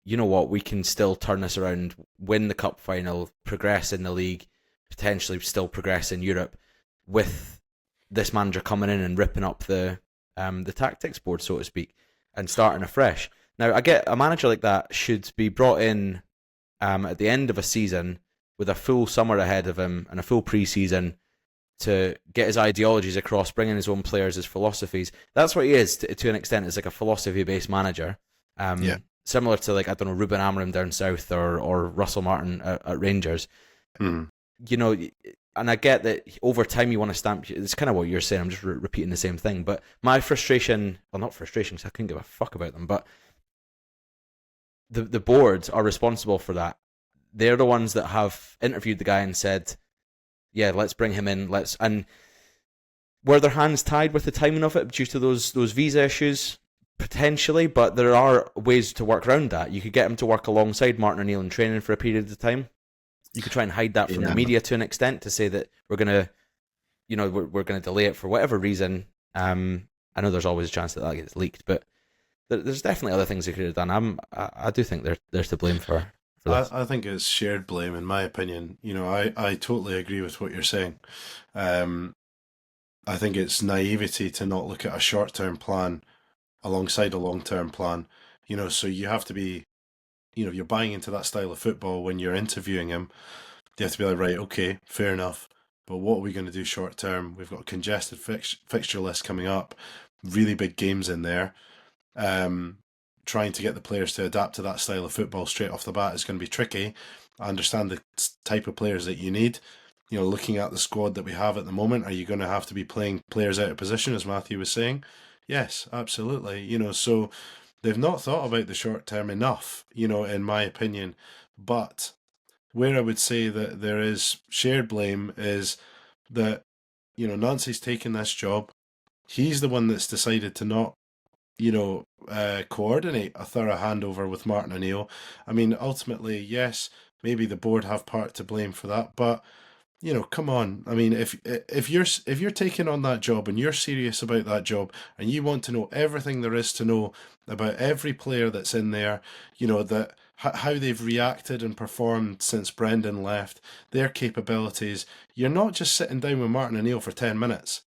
you know what, we can still turn this around, win the cup final, progress in the league, potentially still progress in Europe with this manager coming in and ripping up the tactics board, so to speak, and starting afresh. Now, I get a manager like that should be brought in at the end of a season with a full summer ahead of him and a full pre-season to get his ideologies across, bringing his own players, his philosophies. That's what he is to an extent. Is like a philosophy-based manager. Yeah. Similar to, like, I don't know, Ruben Amorim down south or Russell Martin at Rangers. Mm. And I get that over time you want to stamp. It's kind of what you're saying. I'm just repeating the same thing. But my frustration, well, not frustration, because I couldn't give a fuck about them, but the boards are responsible for that. They're the ones that have interviewed the guy and said, yeah, let's bring him in. And were their hands tied with the timing of it due to those visa issues? Potentially, but there are ways to work around that. You could get him to work alongside Martin O'Neill in training for a period of time. You could try and hide that from the media to an extent to say that we're gonna delay it for whatever reason. I know there's always a chance that gets leaked, but there's definitely other things they could have done. I do think they're to blame for this. I think it's shared blame, in my opinion. I totally agree with what you're saying. I think it's naivety to not look at a short-term plan alongside a long-term plan. So you have to be, you're buying into that style of football when you're interviewing him. You have to be like, right, okay, fair enough. But what are we going to do short-term? We've got a congested fixture list coming up, really big games in there. Trying to get the players to adapt to that style of football straight off the bat is going to be tricky. I understand the type of players that you need. looking at the squad that we have at the moment, are you going to have to be playing players out of position, as Matthew was saying? Yes, absolutely. So they've not thought about the short term enough, in my opinion. But where I would say that there is shared blame is that, Nancy's taken this job. He's the one that's decided to not, coordinate a thorough handover with Martin O'Neill. I mean, ultimately, yes, maybe the board have part to blame for that, but come on. I mean, if you're taking on that job and you're serious about that job and you want to know everything there is to know about every player that's in there, that how they've reacted and performed since Brendan left, their capabilities, you're not just sitting down with Martin O'Neill for 10 minutes.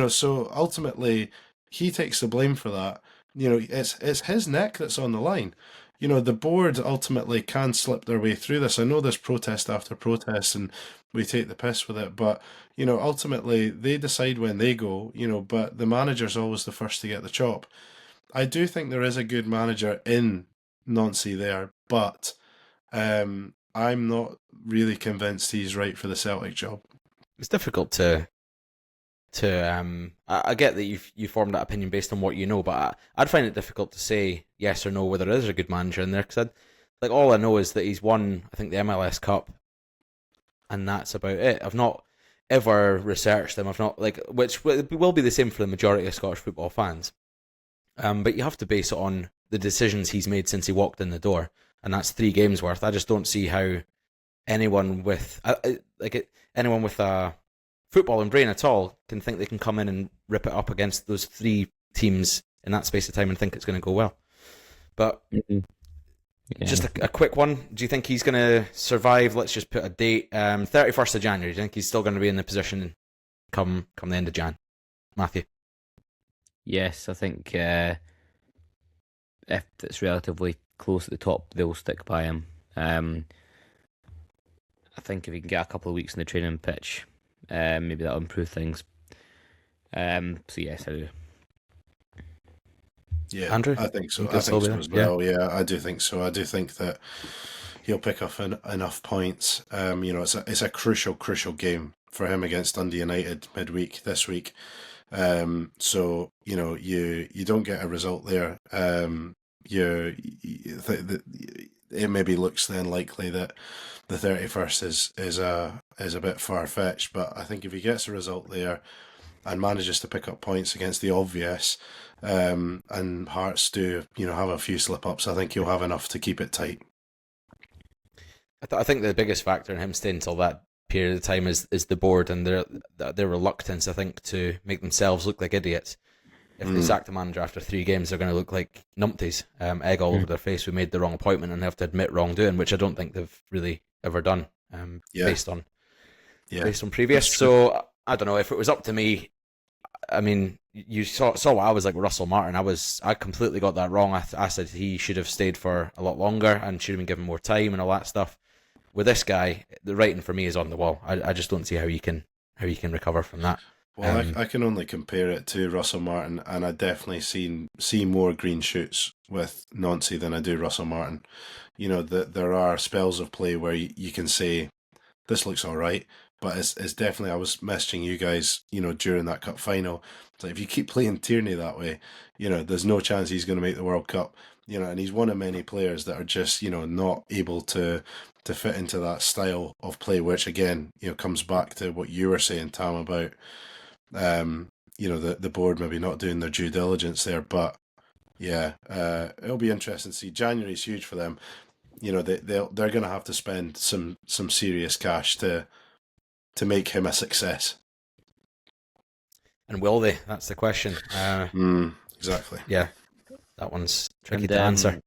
So ultimately he takes the blame for that. It's his neck that's on the line. The board ultimately can slip their way through this. I know there's protest after protest and we take the piss with it, but, ultimately they decide when they go, but the manager's always the first to get the chop. I do think there is a good manager in Nancy there, but I'm not really convinced he's right for the Celtic job. It's difficult to I get that you formed that opinion based on what you know, but I'd find it difficult to say yes or no whether there is a good manager in there, because all I know is that he's won, I think, the MLS Cup, and that's about it. I've not ever researched him. I've not, which will be the same for the majority of Scottish football fans. But you have to base it on the decisions he's made since he walked in the door, and that's 3 games worth. I just don't see how anyone with anyone with a football and brain at all can think they can come in and rip it up against those 3 teams in that space of time and think it's going to go well. But just a quick one. Do you think he's going to survive? Let's just put a date. 31st of January. Do you think he's still going to be in the position come the end of Jan? Matthew? Yes, I think if it's relatively close at the top, they'll stick by him. I think if he can get a couple of weeks in the training pitch, maybe that'll improve things. So yes, I do. Yeah, Andrew? I think so. I think so as well. Yeah, I do think so. I do think that he'll pick up enough points. It's a crucial game for him against Dundee United midweek this week. So you don't get a result there. It maybe looks then likely that the 31st is a bit far fetched, but I think if he gets a result there and manages to pick up points against the obvious, and Hearts do have a few slip ups, I think he'll have enough to keep it tight. I think the biggest factor in him staying until that period of time is the board and their reluctance, I think, to make themselves look like idiots. If they sack the manager after 3 games, they're going to look like numpties, egg all over their face. We made the wrong appointment and have to admit wrongdoing, which I don't think they've really ever done, based on previous. So I don't know, if it was up to me. I mean, you saw what I was like with Russell Martin. I completely got that wrong. I said he should have stayed for a lot longer and should have been given more time and all that stuff. With this guy, the writing for me is on the wall. I just don't see how you can recover from that. Well, I can only compare it to Russell Martin, and I definitely see more green shoots with Nancy than I do Russell Martin. There are spells of play where you can say, this looks all right, but it's definitely, I was messaging you guys, during that cup final. So if you keep playing Tierney that way, there's no chance he's going to make the World Cup. And he's one of many players that are just, not able to fit into that style of play, which again, comes back to what you were saying, Tam, about the board maybe not doing their due diligence there. But yeah, it'll be interesting to see. January's huge for them. They're going to have to spend some serious cash to make him a success. And will they? That's the question. Exactly. Yeah, that one's tricky to answer.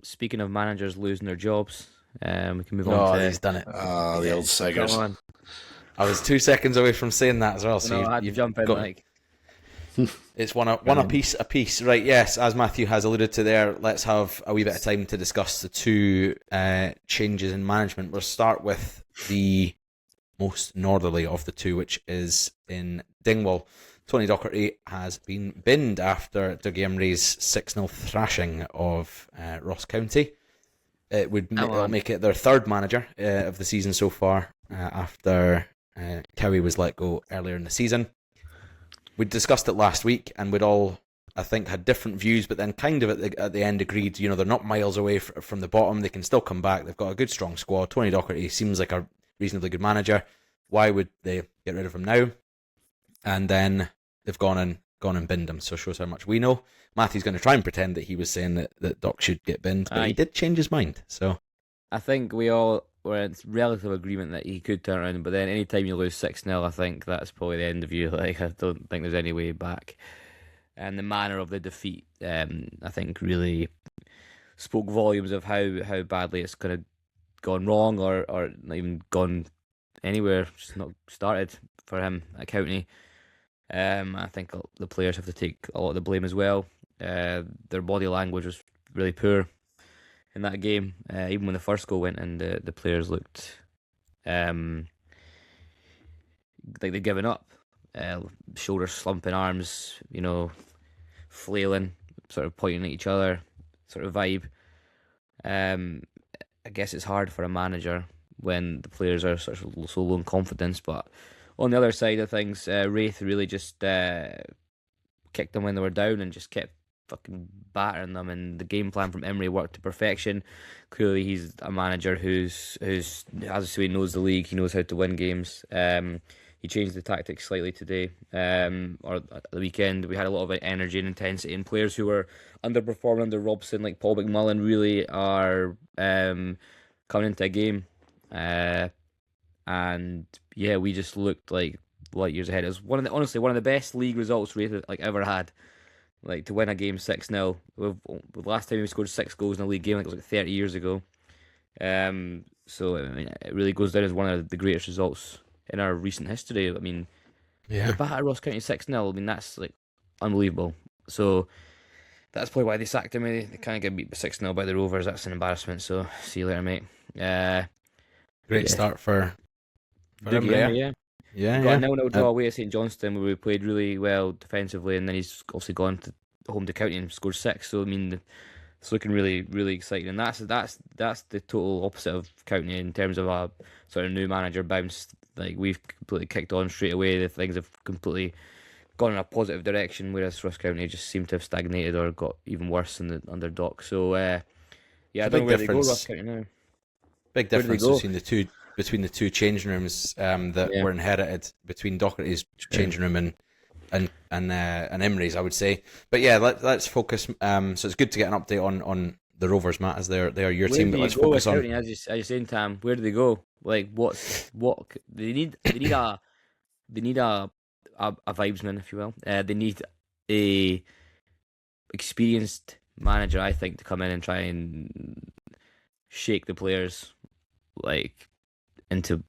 Speaking of managers losing their jobs, we can move on. Oh, he's done it. The old Seggers. Come on. I was 2 seconds away from saying that as well. So I had to jump in, like. It's one a piece. Right, yes, as Matthew has alluded to there, let's have a wee bit of time to discuss the 2 changes in management. We'll start with the most northerly of the 2, which is in Dingwall. Tony Docherty has been binned after Dougie Imrie's 6-0 thrashing of Ross County. It'll make it their 3rd manager of the season so far, after Cowie was let go earlier in the season. We discussed it last week, and we'd all, I think, had different views, but then kind of at the end agreed, they're not miles away from the bottom. They can still come back. They've got a good, strong squad. Tony Docherty seems like a reasonably good manager. Why would they get rid of him now? And then they've gone and binned him, so it shows how much we know. Matthew's going to try and pretend that he was saying that Doc should get binned, but he did change his mind. So I think we all were in relative agreement that he could turn around, but then anytime you lose 6-0, I think that's probably the end of you. Like, I don't think there's any way back. And the manner of the defeat, I think, really spoke volumes of how badly it's kind of gone wrong, or not even gone anywhere, just not started for him at County. I think the players have to take a lot of the blame as well. Their body language was really poor in that game. Even when the first goal went in, the players looked like they'd given up. Shoulders slumping, arms, flailing, sort of pointing at each other, sort of vibe. I guess it's hard for a manager when the players are sort of so low in confidence, but on the other side of things, Wraith really just kicked them when they were down and just kept fucking battering them, and the game plan from Emery worked to perfection. Clearly he's a manager who's as he knows the league, he knows how to win games. He changed the tactics slightly today, or at the weekend. We had a lot of energy and intensity, and players who were underperforming under Robson, like Paul McMullen, really are coming into a game. And yeah, we just looked like light years ahead. It was honestly one of the best league results Wraith ever had. Like, to win a game 6-0. The last time we scored 6 goals in a league game, it was like 30 years ago. So I mean, it really goes down as one of the greatest results in our recent history. I mean, the bat at Ross County 6-0. I mean, that's like unbelievable. So that's probably why they sacked him. They can't get beat by 6-0 by the Rovers. That's an embarrassment. So see you later, mate. Great start for him. Yeah. Got a 0-0 draw away at St Johnstone, where we played really well defensively, and then he's obviously gone home to County and scored 6. So I mean, it's looking really, really exciting, and that's the total opposite of County in terms of a sort of new manager bounce. Like, we've completely kicked on straight away. The things have completely gone in a positive direction, whereas Ross County just seemed to have stagnated or got even worse under Doc. So I don't know where they go, Ross County now. Big difference between the two changing rooms that were inherited between Docherty's changing room and Emery's, I would say. But yeah, let's focus. So it's good to get an update on the Rovers, Matt, as they are your team. But let's focus on. As you're saying, Tam, where do they go? Like, what they need? They need a vibesman, if you will. They need a experienced manager, I think, to come in and try and shake the players, like, into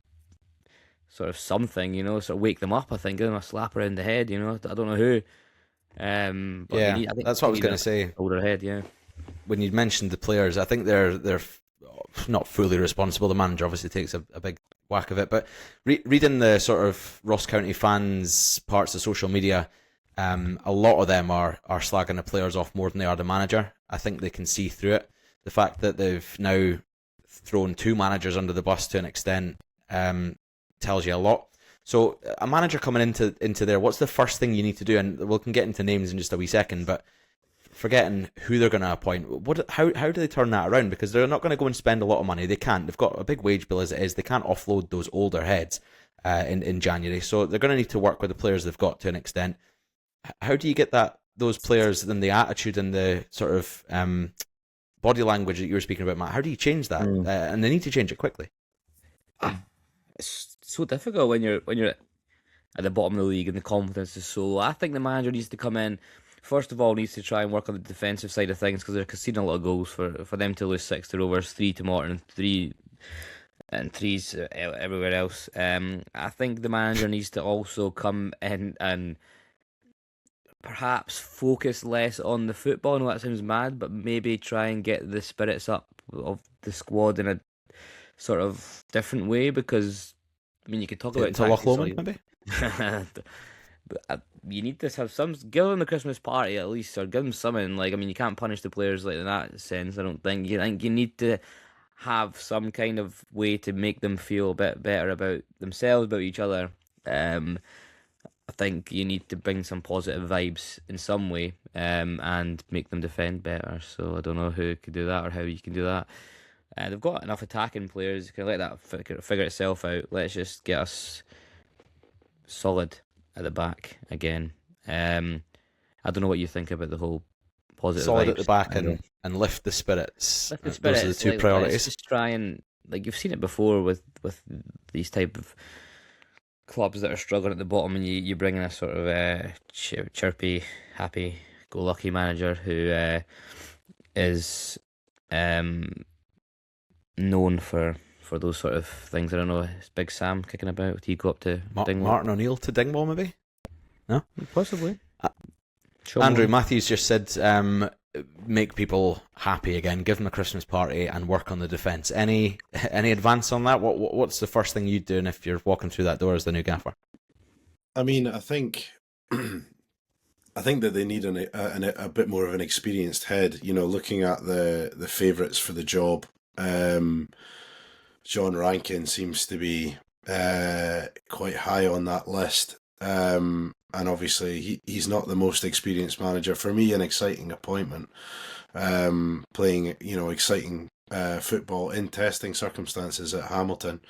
sort of something, sort of wake them up. I think, give them a slap around the head. I don't know who. But that's what I was going to say. Older head, yeah. When you mentioned the players, I think they're not fully responsible. The manager obviously takes a big whack of it, but reading the sort of Ross County fans' parts of social media, a lot of them are slagging the players off more than they are the manager. I think they can see through it. The fact that they've now thrown 2 managers under the bus to an extent tells you a lot. So a manager coming into there, what's the first thing you need to do? And we can get into names in just a wee second, but forgetting who they're going to appoint, how do they turn that around? Because they're not going to go and spend a lot of money. They can't. They've got a big wage bill as it is. They can't offload those older heads in January. So they're going to need to work with the players they've got to an extent. How do you get those players and the attitude and the sort of body language that you were speaking about, Matt? How do you change that? And they need to change it quickly. It's so difficult when you're at the bottom of the league and the confidence is so low. I think the manager needs to come in. First of all, needs to try and work on the defensive side of things, because they're conceding a lot of goals. For them to lose 6 to Rovers, 3 to Morton, 3s everywhere else. I think the manager needs to also come in and perhaps focus less on the football. I know that sounds mad, but maybe try and get the spirits up of the squad in a sort of different way, because I mean, you could talk about to Loch Lomond, maybe. But you need to have some. Give them a Christmas party at least, or give them something. Like, I mean, you can't punish the players like in that sense. I don't think. You think you need to have some kind of way to make them feel a bit better about themselves, about each other. I think you need to bring some positive vibes in some way, and make them defend better. So I don't know who could do that or how you can do that. They've got enough attacking players. You can let that figure itself out. Let's just get us solid at the back again. I don't know what you think about the whole positive Solid vibes. at the back and lift the spirits. Lift the Those spirits. are the two Let's priorities. just try and, like, you've seen it before with these type of clubs that are struggling at the bottom, and you bring in a sort of chirpy, happy-go-lucky manager who is known for those sort of things. I don't know. Is Big Sam kicking about? Would he go up to Dingwall? Martin O'Neill to Dingwall, maybe? No? Possibly. Andrew Matthews just said, make people happy again, give them a Christmas party and work on the defence. Any advance on that? What's the first thing you'd do if you're walking through that door as the new gaffer? I mean, I think that they need a bit more of an experienced head. You know, looking at the favourites for the job, John Rankin seems to be quite high on that list. And obviously he's not the most experienced manager. For me, an exciting appointment, playing, exciting football in testing circumstances at Hamilton.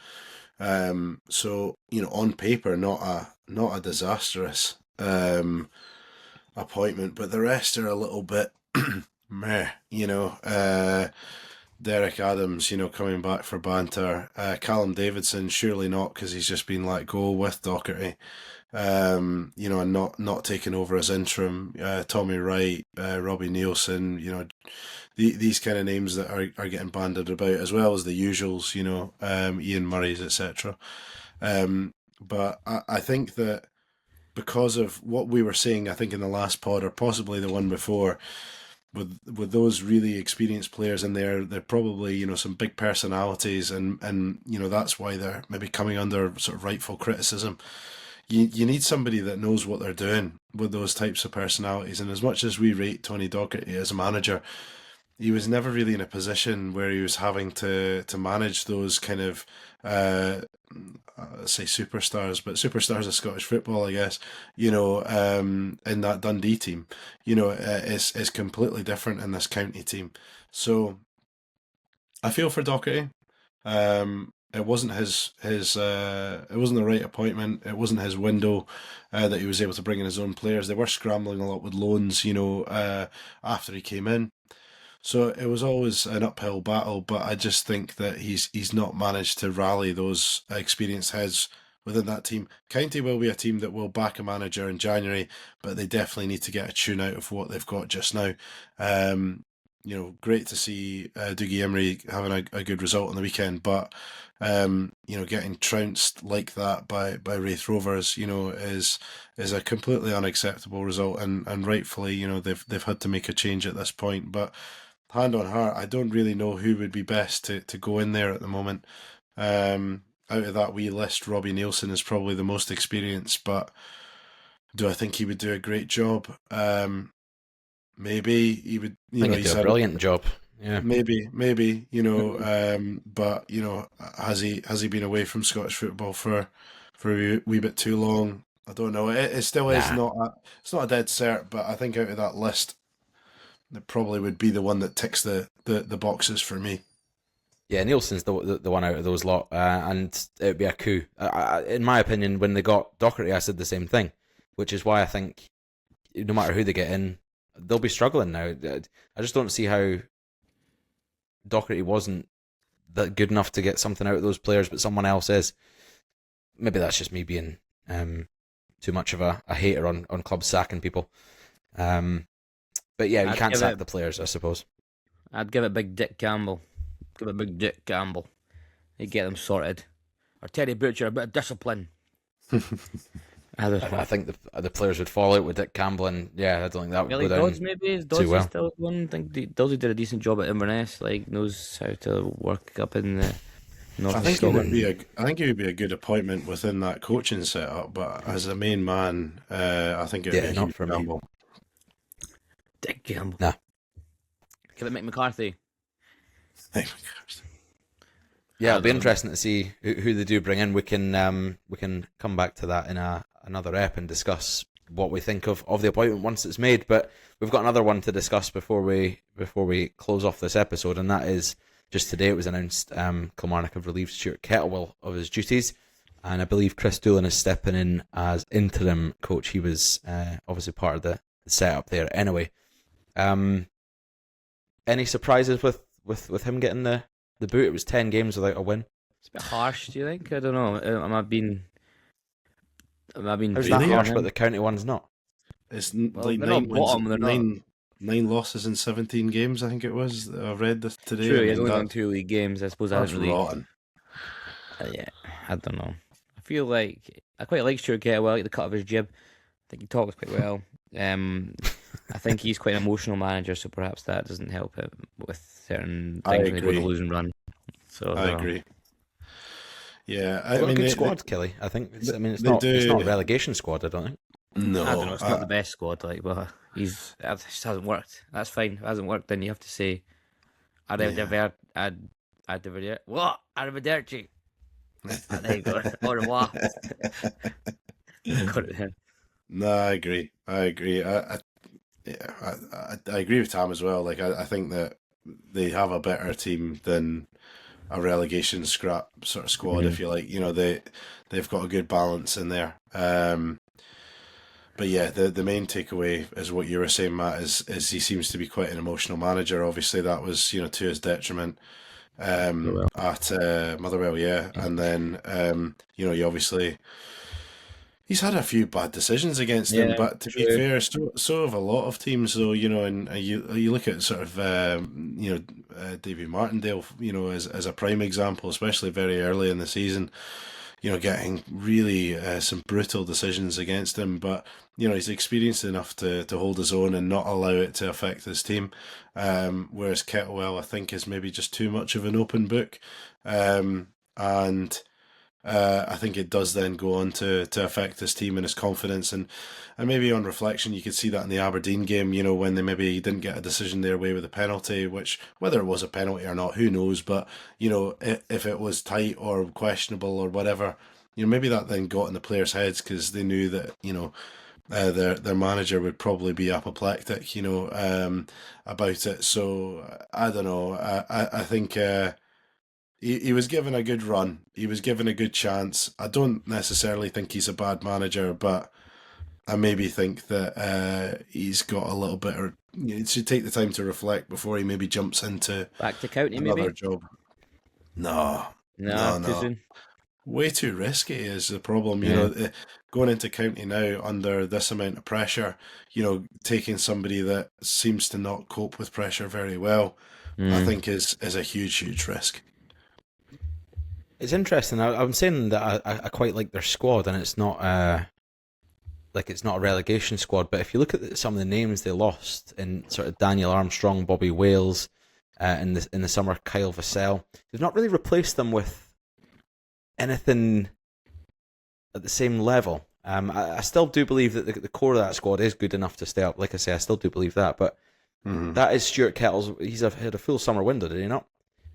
So, on paper, not a disastrous appointment, but the rest are a little bit meh, Derek Adams, coming back for banter. Callum Davidson, surely not, because he's just been let go with Docherty. And not taking over as interim. Tommy Wright, Robbie Nielsen, these kind of names that are getting banded about, as well as the usuals, Ian Murray's, etc. But I think that because of what we were saying, I think in the last pod, or possibly the one before, with those really experienced players in there, they're probably, some big personalities, and that's why they're maybe coming under sort of rightful criticism. You need somebody that knows what they're doing with those types of personalities. And as much as we rate Tony Docherty as a manager, he was never really in a position where he was having to manage those kind of, say superstars, but superstars of Scottish football, I guess, in that Dundee team. Is completely different in this county team. So I feel for Docherty. It wasn't it wasn't the right appointment. It wasn't his window that he was able to bring in his own players. They were scrambling a lot with loans, after he came in. So it was always an uphill battle, but I just think that he's not managed to rally those experienced heads within that team. County will be a team that will back a manager in January, but they definitely need to get a tune out of what they've got just now. Great to see Dougie Emery having a good result on the weekend, but getting trounced like that by Wraith Rovers, is a completely unacceptable result, and rightfully, they've had to make a change at this point. But hand on heart, I don't really know who would be best to go in there at the moment. Out of that wee list, Robbie Nielsen is probably the most experienced, but do I think he would do a great job? Maybe he would. I think he'd do a brilliant job. Yeah. Maybe. But has he been away from Scottish football for a wee bit too long? I don't know. It still is it's not a dead cert, but I think out of that list, it probably would be the one that ticks the boxes for me. Yeah, Nielsen's the one out of those lot, and it would be a coup. In my opinion, when they got Docherty, I said the same thing, which is why I think no matter who they get in, they'll be struggling now. I just don't see how Docherty wasn't that good enough to get something out of those players, but someone else is. Maybe that's just me being too much of a hater on clubs sacking people. But yeah, you can't sack the players, I suppose. I'd give it Big Dick Campbell. Give it Big Dick Campbell. He'd get them sorted. Or Terry Butcher, a bit of discipline. I think the players would fall out with Dick Campbell, and I don't think that would really go down Dodds maybe? Is Dodds too well. Still one? I think Doddsy did a decent job at Inverness, knows how to work up in the north of Scotland. I think it would be a good appointment within that coaching setup, but as a main man, I think it would be not for Campbell. me. Dick Campbell. Nah. Give it Mick McCarthy. Mick McCarthy. Yeah, I it'll be don't know. interesting to see who they do bring in. We can come back to that in another ep and discuss what we think of the appointment once it's made. But we've got another one to discuss before we close off this episode, and that is just today it was announced Kilmarnock have relieved Stuart Kettlewell of his duties, and I believe Chris Doolan is stepping in as interim coach. He was obviously part of the setup there anyway. Any surprises with him getting the boot? It was 10 games without a win. It's a bit harsh, do you think? I don't know. Am I being How's fair that on harsh, him? but the county one's not? It's Well, like they're nine not wins, bottom. They're not. nine losses in 17 games. I think it was. I read this today. True, I he has mean, only won 2 league games. I suppose I that's haven't really. rotten. Yeah, I don't know. I feel like I quite like Stuart Kettlewell. I like the cut of his jib. I think he talks quite well. I think he's quite an emotional manager, so perhaps that doesn't help him with certain I things when they go on a agree. losing run. So I agree. Yeah, They've got a good they- squad, Kelly. I think. It's they not. do. It's not a relegation squad. I don't think. no, I don't know. It's not the best squad, like, but it just hasn't worked. That's fine. If it hasn't worked, then you have to say, Arrivederci. There you go. Au revoir. Got it then. No, I agree. I agree with Tam as well. Like, I think that they have a better team than a relegation scrap sort of squad, if you like. You know, they've got a good balance in there. But yeah, the main takeaway is what you were saying, Matt, is he seems to be quite an emotional manager. Obviously, that was, to his detriment Motherwell. at Motherwell, yeah. And then, you obviously. He's had a few bad decisions against him, Yeah, but to be true. fair, so have a lot of teams. Though, and you look at sort of Davy Martindale, as a prime example, especially very early in the season, getting really some brutal decisions against him. But he's experienced enough to hold his own and not allow it to affect his team. Whereas Kettlewell, I think, is maybe just too much of an open book, and. I think it does then go on to affect his team and his confidence, and maybe on reflection you could see that in the Aberdeen game, when they maybe didn't get a decision their way with a penalty, which whether it was a penalty or not, who knows, but if it was tight or questionable or whatever, maybe that then got in the players' heads because they knew that their manager would probably be apoplectic, about it. So I don't know. I think. He was given a good run. He was given a good chance. I don't necessarily think he's a bad manager, but I maybe think that he's got a little bit, or he should take the time to reflect before he maybe jumps into Back to county, another maybe? job. No, No, too no. soon. Way too risky is the problem. Going into county now under this amount of pressure, taking somebody that seems to not cope with pressure very well, I think is a huge risk. It's interesting. I'm saying that I quite like their squad, and it's not it's not a relegation squad. But if you look at some of the names they lost in sort of Daniel Armstrong, Bobby Wales, in the summer, Kyle Vassell, they've not really replaced them with anything at the same level. I still do believe that the core of that squad is good enough to stay up. Like I say, I still do believe that. But that is Stuart Kettle's. He's had a full summer window, did he not?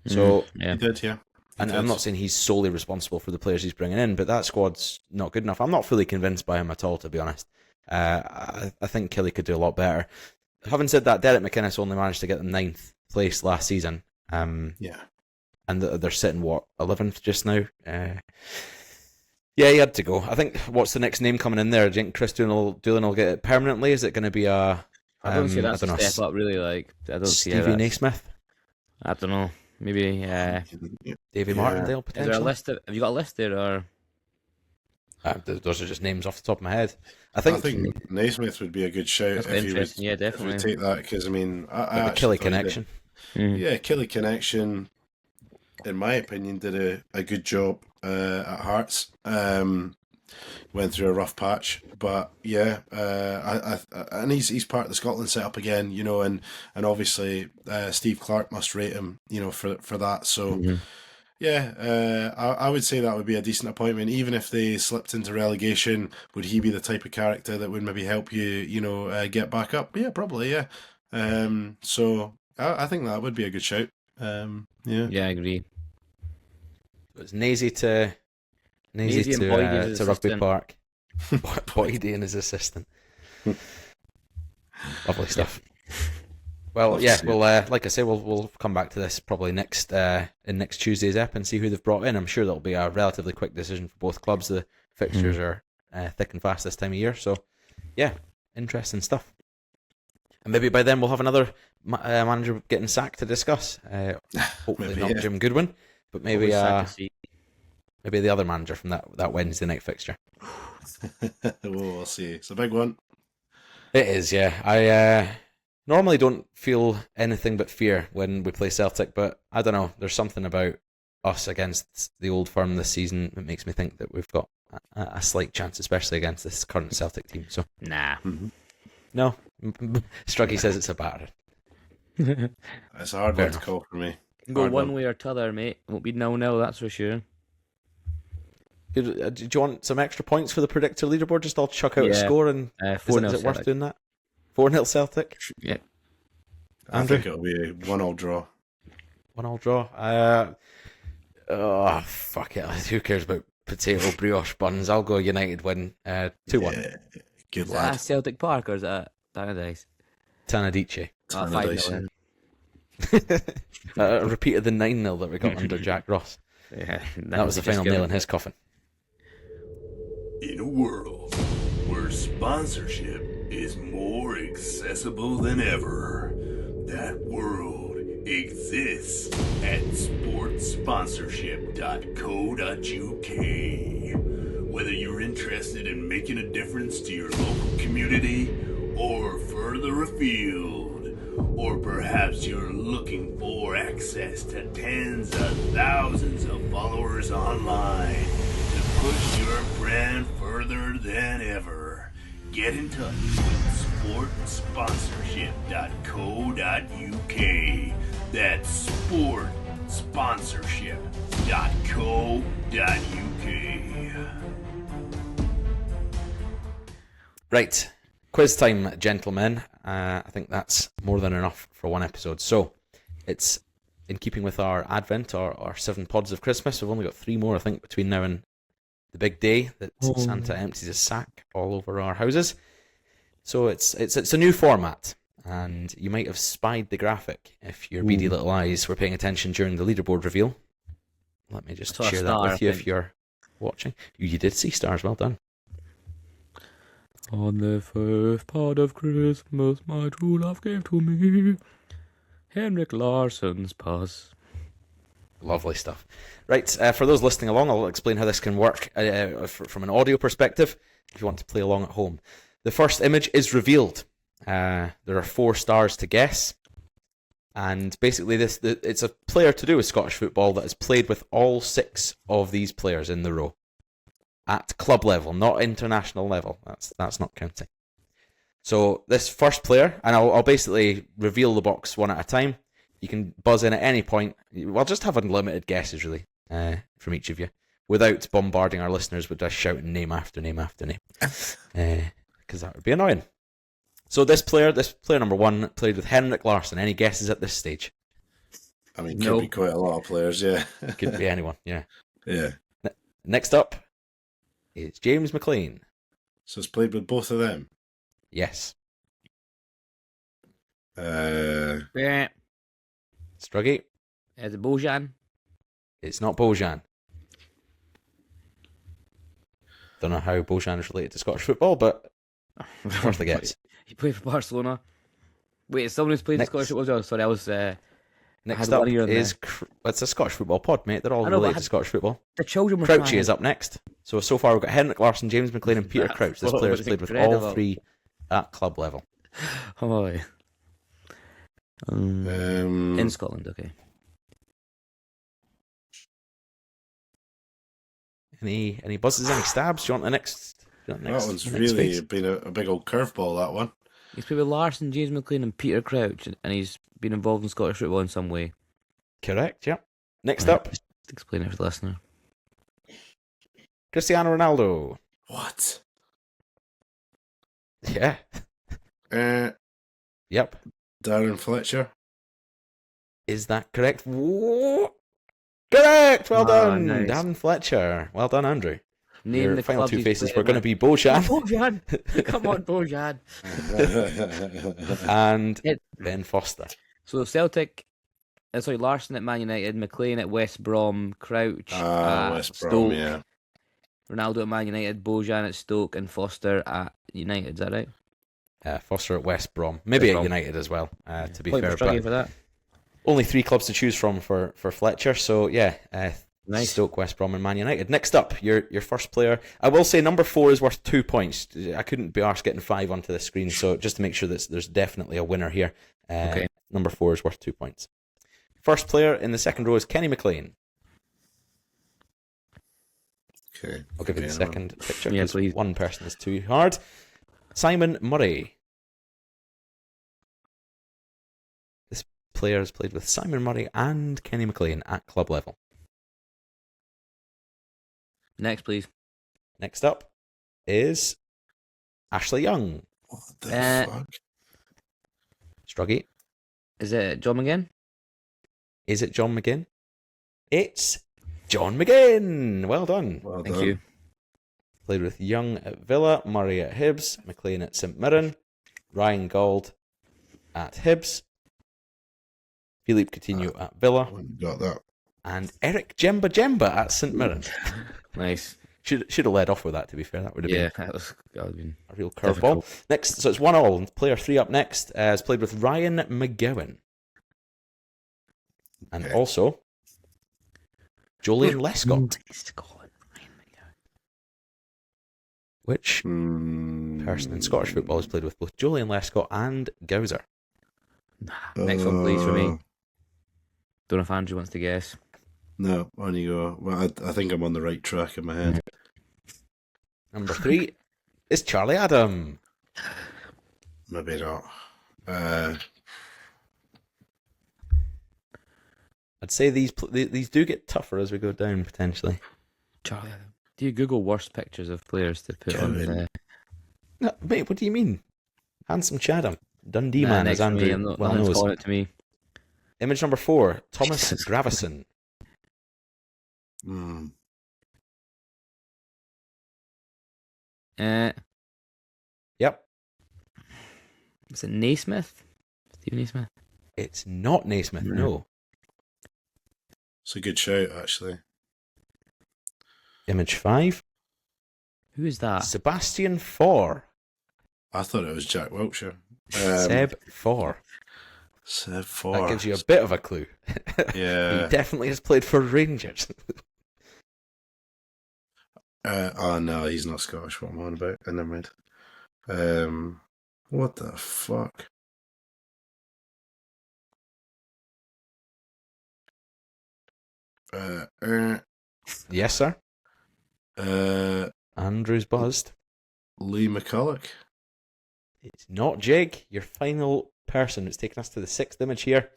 So Yeah. He did, yeah. And I'm not saying he's solely responsible for the players he's bringing in, but that squad's not good enough. I'm not fully convinced by him at all, to be honest. I think Kelly could do a lot better. Having said that, Derek McInnes only managed to get them 9th place last season. Yeah. And they're sitting, 11th just now? Yeah, he had to go. I think, what's the next name coming in there? Do you think Chris Doolan will get it permanently? Is it going to be a... I don't see that's I don't a know, step up, really. Like, I don't see how Stevie that's... Naismith? I don't know. Maybe... Davy Martindale, potentially? Is there a list? Have you got a list there, or...? Those are just names off the top of my head. I think Naismith would be a good shout That's if you would, interesting. Yeah, if you definitely. would take that, because I mean, I the actually Kelly thought connection. Yeah, Kelly Connection, in my opinion, did a good job at Hearts. Went through a rough patch, but yeah, and he's part of the Scotland setup again, and obviously Steve Clark must rate him, for that. So yeah, I would say that would be a decent appointment, even if they slipped into relegation. Would he be the type of character that would maybe help you, get back up? Yeah, probably, yeah. So I think that would be a good shout. Yeah. Yeah, I agree. it's Nazy to Nazy and Boydie as his to Rugby assistant. Park. Boydie and his assistant. Lovely stuff. Well, Love to yeah, see we'll like I say, we'll come back to this probably next Tuesday's ep and see who they've brought in. I'm sure that'll be a relatively quick decision for both clubs. The fixtures are thick and fast this time of year, so yeah, interesting stuff. And maybe by then we'll have another manager getting sacked to discuss. Hopefully Maybe, not yeah. Jim Goodwin, but maybe Always sad to see. maybe the other manager from that Wednesday night fixture. We'll see. It's a big one. It is, yeah. I normally don't feel anything but fear when we play Celtic, but I don't know. There's something about us against the Old Firm this season that makes me think that we've got a slight chance, especially against this current Celtic team. So Nah. no, Struggy says it's a batter. It's a hard Fair one to enough. call for me. Go Hard one way or t'other, mate. Won't be 0-0, that's for sure. Do you want some extra points for the predictor leaderboard? Just I'll chuck out a Yeah. score and 4-0 is it worth Celtic. doing that? 4-0 Celtic. Yeah. I Andrew? think it'll be a 1-1 draw. 1-1 draw. Oh fuck it! Who cares about potato brioche buns? I'll go United win 2-1. Yeah. Good Is that lad. at Celtic Park or is that Tannadice? Tanadice. Oh, Tannadice, 5-0. A repeat of the 9-0 that we got under Jack Ross. Yeah, That was the final nail in his coffin. In a world where sponsorship is more accessible than ever, that world exists at sportsponsorship.co.uk. Whether you're interested in making a difference to your local community or further afield, or perhaps you're looking for access to tens of thousands of followers online to push your brand further than ever, get in touch with sportsponsorship.co.uk. That's sportsponsorship.co.uk. Right, quiz time, gentlemen. I think that's more than enough for one episode. So, it's in keeping with our Advent, our 7 pods of Christmas. We've only got 3 more, I think, between now and the big day that Santa empties his sack all over our houses. So it's a new format, and you might have spied the graphic if your beady little eyes were paying attention during the leaderboard reveal. Let me just I saw a share that star, with I you if think. you're watching. You did see stars, well done. On the first part of Christmas, my true love gave to me Henrik Larsson's pass. Lovely stuff. Right, for those listening along, I'll explain how this can work from an audio perspective, if you want to play along at home. The first image is revealed. There are 4 stars to guess. And basically, it's a player to do with Scottish football that has played with all 6 of these players in the row. At club level, not international level. That's not counting. So this first player, and I'll basically reveal the box one at a time. You can buzz in at any point. We'll just have unlimited guesses, really, from each of you, without bombarding our listeners with us shouting name after name after name, because that would be annoying. So this player number 1, played with Henrik Larsson. Any guesses at this stage? I mean, No. could be quite a lot of players, yeah. Could be anyone, yeah. Yeah. Next up is James McLean. So it's played with both of them. Yes. Yeah. Struggy. Is it Bojan? It's not Bojan. Don't know how Bojan is related to Scottish football, but worth the guess. He played for Barcelona. Wait, someone who's played Next. Scottish football? Sorry, I was. Next had up one ear in is it's a Scottish football pod, mate. They're all I know, but related I to had- Scottish football. The children were Crouchy trying. is up next. So far we've got Henrik Larsson, James McLean, and Peter That Crouch. This was player has played with all incredible. 3 at club level. Oh, yeah. In In Scotland, okay. Any buzzes, any stabs? Do you want the next? that one's really been a big old curveball, that one. He's played with Larson, James McLean, and Peter Crouch, and he's been involved in Scottish football in some way. Correct, yeah. Next Right, up, just explain it for the listener. Cristiano Ronaldo. What? Yeah. Yep. Yep. Darren Fletcher. Is that correct? Whoa. Correct! Well Ah, done, nice. Dan Fletcher. Well done, Andrew. Name Your the final clubs two he's faces played were going to with. be Bojan Bojan! Come on, Bojan. and It- Ben Foster. So Celtic, sorry, Larson at Man United, McLean at West Brom, Crouch at West Stoke, Brom, yeah. Ronaldo at Man United, Bojan at Stoke, and Foster at United. Is that right? Foster at West Brom. Maybe West at Brom. United as well, to be Point fair. for Struggy But for that. only 3 clubs to choose from for Fletcher. So, yeah, Nice. Stoke, West Brom, and Man United. Next up, your first player. I will say number 4 is worth 2 points. I couldn't be arsed getting 5 onto the screen, so just to make sure that there's definitely a winner here. Okay. Number 4 is worth 2 points. First player in the second row is Kenny McLean. Okay. I'll give you the second picture Yeah, because please. one person is too hard. Simon Murray. This player has played with Simon Murray and Kenny McLean at club level. Next, please. Next up is Ashley Young. What the fuck? Struggy. Is it John McGinn? Is it John McGinn? It's John McGinn. Well done. Well Thank done. you. Played with Young at Villa, Murray at Hibs, McLean at St Mirren, Ryan Gauld at Hibs, Philippe Coutinho at Villa, Got that. and Eric Jemba at St Mirren. Nice. Should have led off with that, to be fair. That would have Yeah, been that would have been a real difficult. curveball. Next, so it's 1-1. Player 3 up next has played with Ryan McGowan. And Okay. also Julian Lescott. Which person in Scottish football has played with both Julian Lescott and Gowser? Next one, please, for me. Don't know if Andrew wants to guess. No, on you go. Well, I think I'm on the right track in my head. Number 3 is Charlie Adam. Maybe not. I'd say these do get tougher as we go down, potentially. Charlie Adam. Do you Google worst pictures of players to put on Kevin. the... No, mate, what do you mean? Handsome Chatham. Dundee Nah, man, next as for me. Andrew I'm not, well nothing's knows. calling it to me. Image number 4, Thomas Jesus. Gravison. Yep. Is it Naismith? Stephen Naismith? It's not Naismith, no. It's a good shout, actually. Image 5, Who is that? Sebastian Faure. I thought it was Jack Wiltshire. Seb Faure. Seb That gives you a bit of a clue. Yeah. He definitely has played for Rangers. Oh no, he's not Scottish. What I'm on about? Never mind. What the fuck? Yes, sir. Andrew's buzzed. Lee McCulloch. It's not Jake. Your final person who's taken us to the 6th image here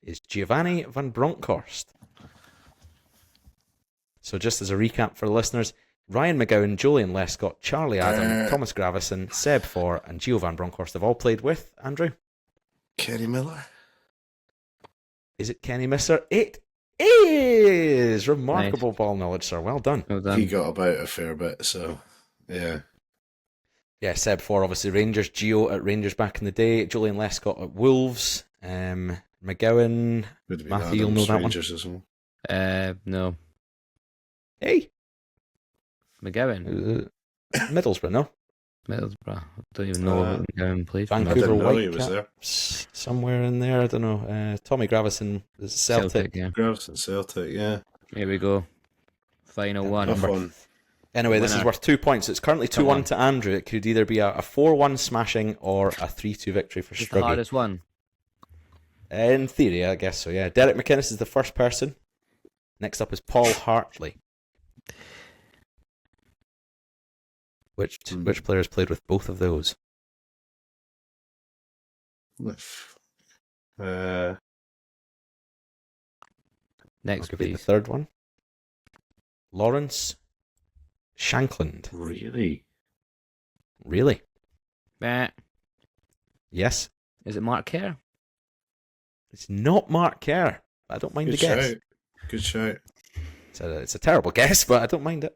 is Giovanni van Bronckhorst. So just as a recap for the listeners, Ryan McGowan, Julian Lescott, Charlie Adam, Thomas Gravison, Seb Faure, and Gio van Bronckhorst have all played with Andrew. Kenny Miller. Is it Kenny Misser? It is! Remarkable ball knowledge, sir. Well done. Well done. He got about a fair bit, so yeah. Yeah, Seb Faure, obviously Rangers. Gio at Rangers back in the day. Julian Lescott at Wolves. McGowan. Would be Matthew, you'll know that one. Rangers as well. No. Hey! McGowan. Middlesbrough, no? Middlesbrough. I don't even know what McGowan plays for. I Vancouver didn't know he was Whitecaps. Somewhere in there, I don't know. Tommy Gravison is Celtic. Yeah. Gravison Celtic, yeah. Here we go. Final one. Tough one. Anyway, this is Winner. worth 2 points. It's currently 2-1 on. to Andrew. It could either be a 4-1 smashing or a 3-2 victory for It's the Struggy. hardest one. In theory, I guess so, yeah. Derek McInnes is the first person. Next up is Paul Hartley. Which players played with both of those? Next, I'll give you the please. third one. Lawrence Shankland. Really? Really? Bah. Yes. Is it Mark Kerr? It's not Mark Kerr. I don't mind Good the guess. shout. Good shout. It's a terrible guess, but I don't mind it.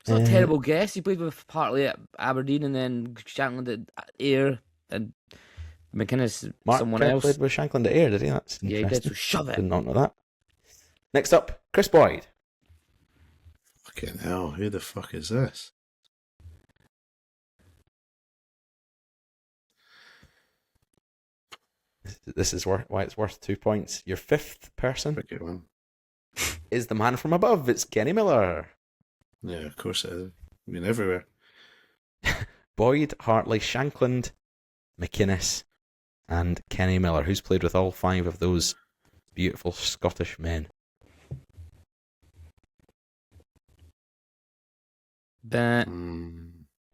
It's not a terrible guess. He played with Hartley at Aberdeen and then Shankland at Ayr and McInnes, Mark someone Kerr else. played with Shankland at Ayr, did he? That's Yeah, he interesting. did, so shove it. Did not know that. Next up, Chris Boyd. Fucking hell, who the fuck is this? This is why it's worth 2 points. Your fifth person Tricky one. is the man from above. It's Kenny Miller. Yeah, of course it is. I mean, everywhere. Boyd, Hartley, Shankland, McInnes, and Kenny Miller, who's played with all 5 of those beautiful Scottish men.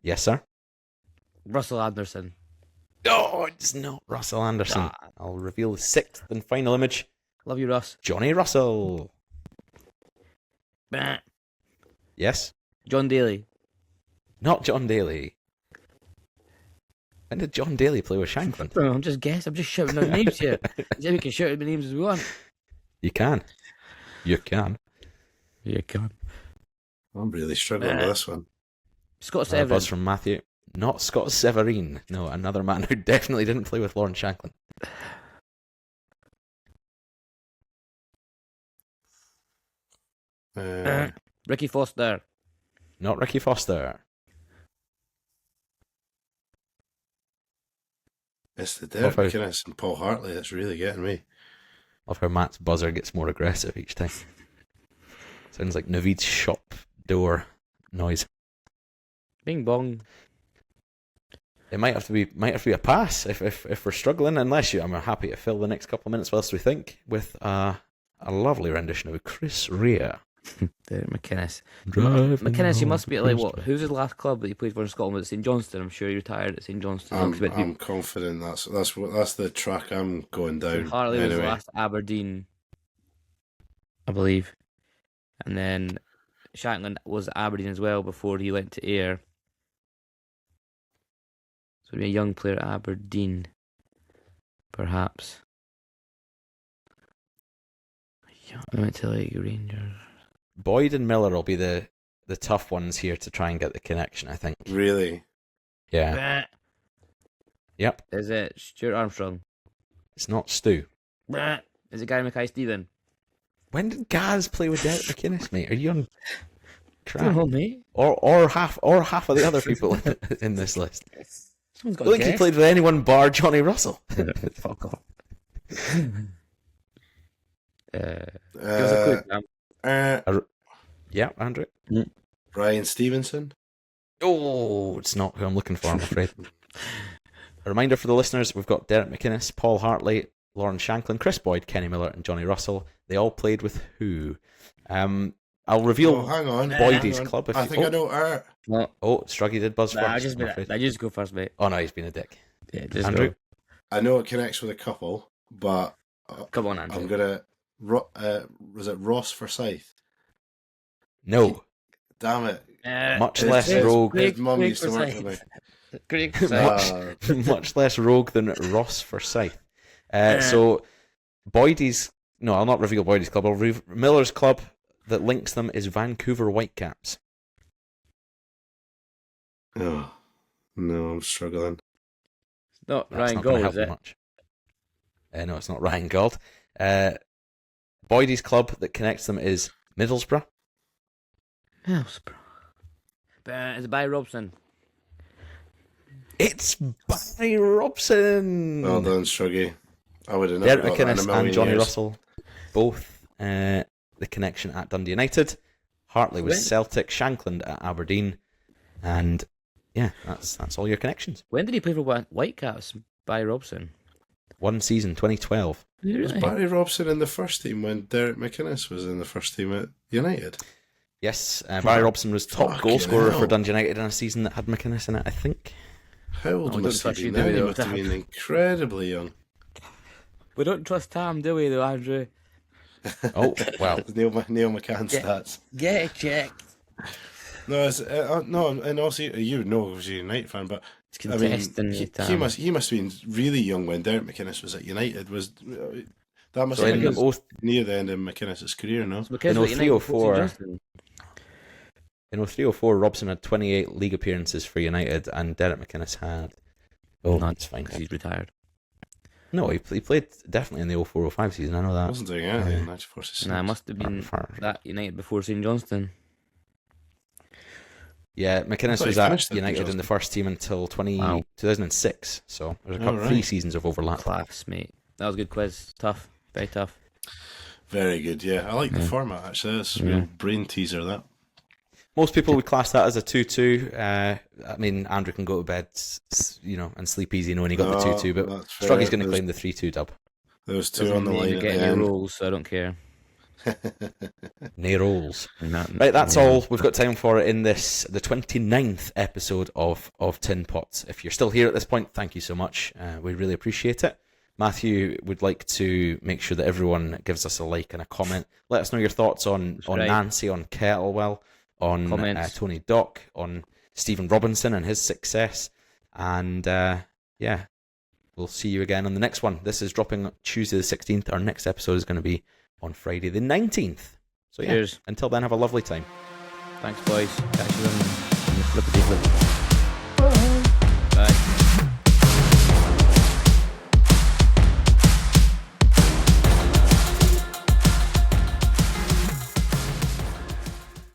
Yes, sir? Russell Anderson. Oh, it's not Russell Anderson. Ah. I'll reveal the 6th and final image. Love you, Russ. Johnny Russell. Bah. Yes? John Daly. Not John Daly. When did John Daly play with Shankland? I'm just guessing. I'm just shouting out names here. Yeah, we can shout out the names as we want. You can. You can. Yeah, come on. I'm really struggling with this one. Scott Another buzz Severin. from Matthew. Not Scott Severine. No, another man who definitely didn't play with Lawrence Shankland. Ricky Foster. Not Ricky Foster. It's the Derek Love how- McInnes and Paul Hartley that's really getting me. Love how Matt's buzzer gets more aggressive each time. Sounds like Naveed's shop door noise. Bing bong. It might have to be a pass if we're struggling. I'm happy to fill the next couple of minutes whilst we think with a lovely rendition of Chris Rea. Derek McInnes. McInnes, you must be at, like, what? Who's his last club that he played for in Scotland? Was it St Johnston? I'm sure he retired at St Johnston. I'm confident that's the track I'm going down. Hartley was anyway. last Aberdeen, I believe. And then Shankland was at Aberdeen as well before he went to Ayr. So he'd be a young player at Aberdeen, perhaps. I went to, like, Rangers. Boyd and Miller will be the tough ones here to try and get the connection, I think. Really? Yeah. Yep. Is it Stuart Armstrong? It's not Stu. Is it Gary Mackay-Steven? When did Gaz play with Derek McInnes, mate? Are you on track? Don't mate. Or half of the other people in this list. Someone's I got don't think he played with anyone bar Johnny Russell. Fuck off. Give us a quick Yeah, Andrew. Brian Stevenson. Oh, it's not who I'm looking for, I'm afraid. A reminder for the listeners, we've got Derek McInnes, Paul Hartley, Lawrence Shankland, Chris Boyd, Kenny Miller, and Johnny Russell. They all played with who? I'll reveal Hang on. Boydie's hang on. club. I think I know Art. No, Struggy did buzz nah, first. I'm afraid. I just go first, mate. Oh no, he's been a dick. Yeah, just Andrew? go. I know it connects with a couple, but Come on, Andrew. I'm gonna. Was it Ross Forsyth? No. Damn it! Much His- less his- rogue. His mum used to work with me. Great Much less rogue than Ross Forsyth. So, Boydie's... No, I'll not reveal Boydie's club. I'll reveal Miller's club that links them is Vancouver Whitecaps. Oh, no, I'm struggling. Not That's Ryan not going to Gold, help is you it? much. No, it's not Ryan Gold. Boydie's club that connects them is Middlesbrough. Middlesbrough. Is it Barry Robson? It's Barry Robson! Well done, Struggy. I would have never Derek got that in a McInnes million and Johnny years. Russell, both the connection at Dundee United. Hartley was When- Celtic, Shankland at Aberdeen, and yeah, that's all your connections. When did he play for Whitecaps? Barry Robson. One season, 2012. Was Barry Robson in the first team when Derek McInnes was in the first team at United? Yes, Barry Robson was top Fucking goal scorer hell. for Dundee United in a season that had McInnes in it, I think. How old Oh, must don't he be touch now? you, He do must have we? been incredibly young. We don't trust Tam, do we, though, Andrew? Oh, well. Neil McCann Yeah. stats. Get it checked. No, no, and also you would know because you're a United fan, but It's I mean, contesting he Tam. must have been really young when Derek McInnes was at United. That must So have in been the near the end of McInnes's career, no? So McInnes in got United before 03-04 St Johnstone. in 03-04, Robson had 28 league appearances for United, and Derek McInnes had. Oh, None, that's fine. 'cause he's retired. No, he played definitely in the 04-05 season. I know that. Wasn't doing anything in 94-96. Nah, it must have been that United before St Johnstone. Yeah, I McInnes thought was he at finished at United in Johnstone. the first team until Wow. 2006. So there's a couple, right. 3 seasons of overlap. Class, mate. That was a good quiz. Tough. Very tough. Very good, yeah. I like the Yeah. format, actually. That's a Yeah. real brain teaser, that. Most people would class that as a 2-2. I mean, Andrew can go to bed, and sleep easy knowing he got the 2-2. But that's fair. Struggy's going to claim the 3-2 dub. There was 2 Doesn't on the mean line you're at the getting your end. rolls, so I don't care. Nay rolls. Right, Right, that's all we've got time for in the 29th episode of Tinpot. If you're still here at this point, thank you so much. We really appreciate it. Matthew would like to make sure that everyone gives us a like and a comment. Let us know your thoughts on right. Nancy, on Kettlewell, on Tony Dock, on Stephen Robinson and his success. And we'll see you again on the next one. This is dropping Tuesday the 16th. Our next episode is going to be on Friday the 19th. So yeah, Cheers. until then, have a lovely time. Thanks, boys. Catch you on the flippity flip.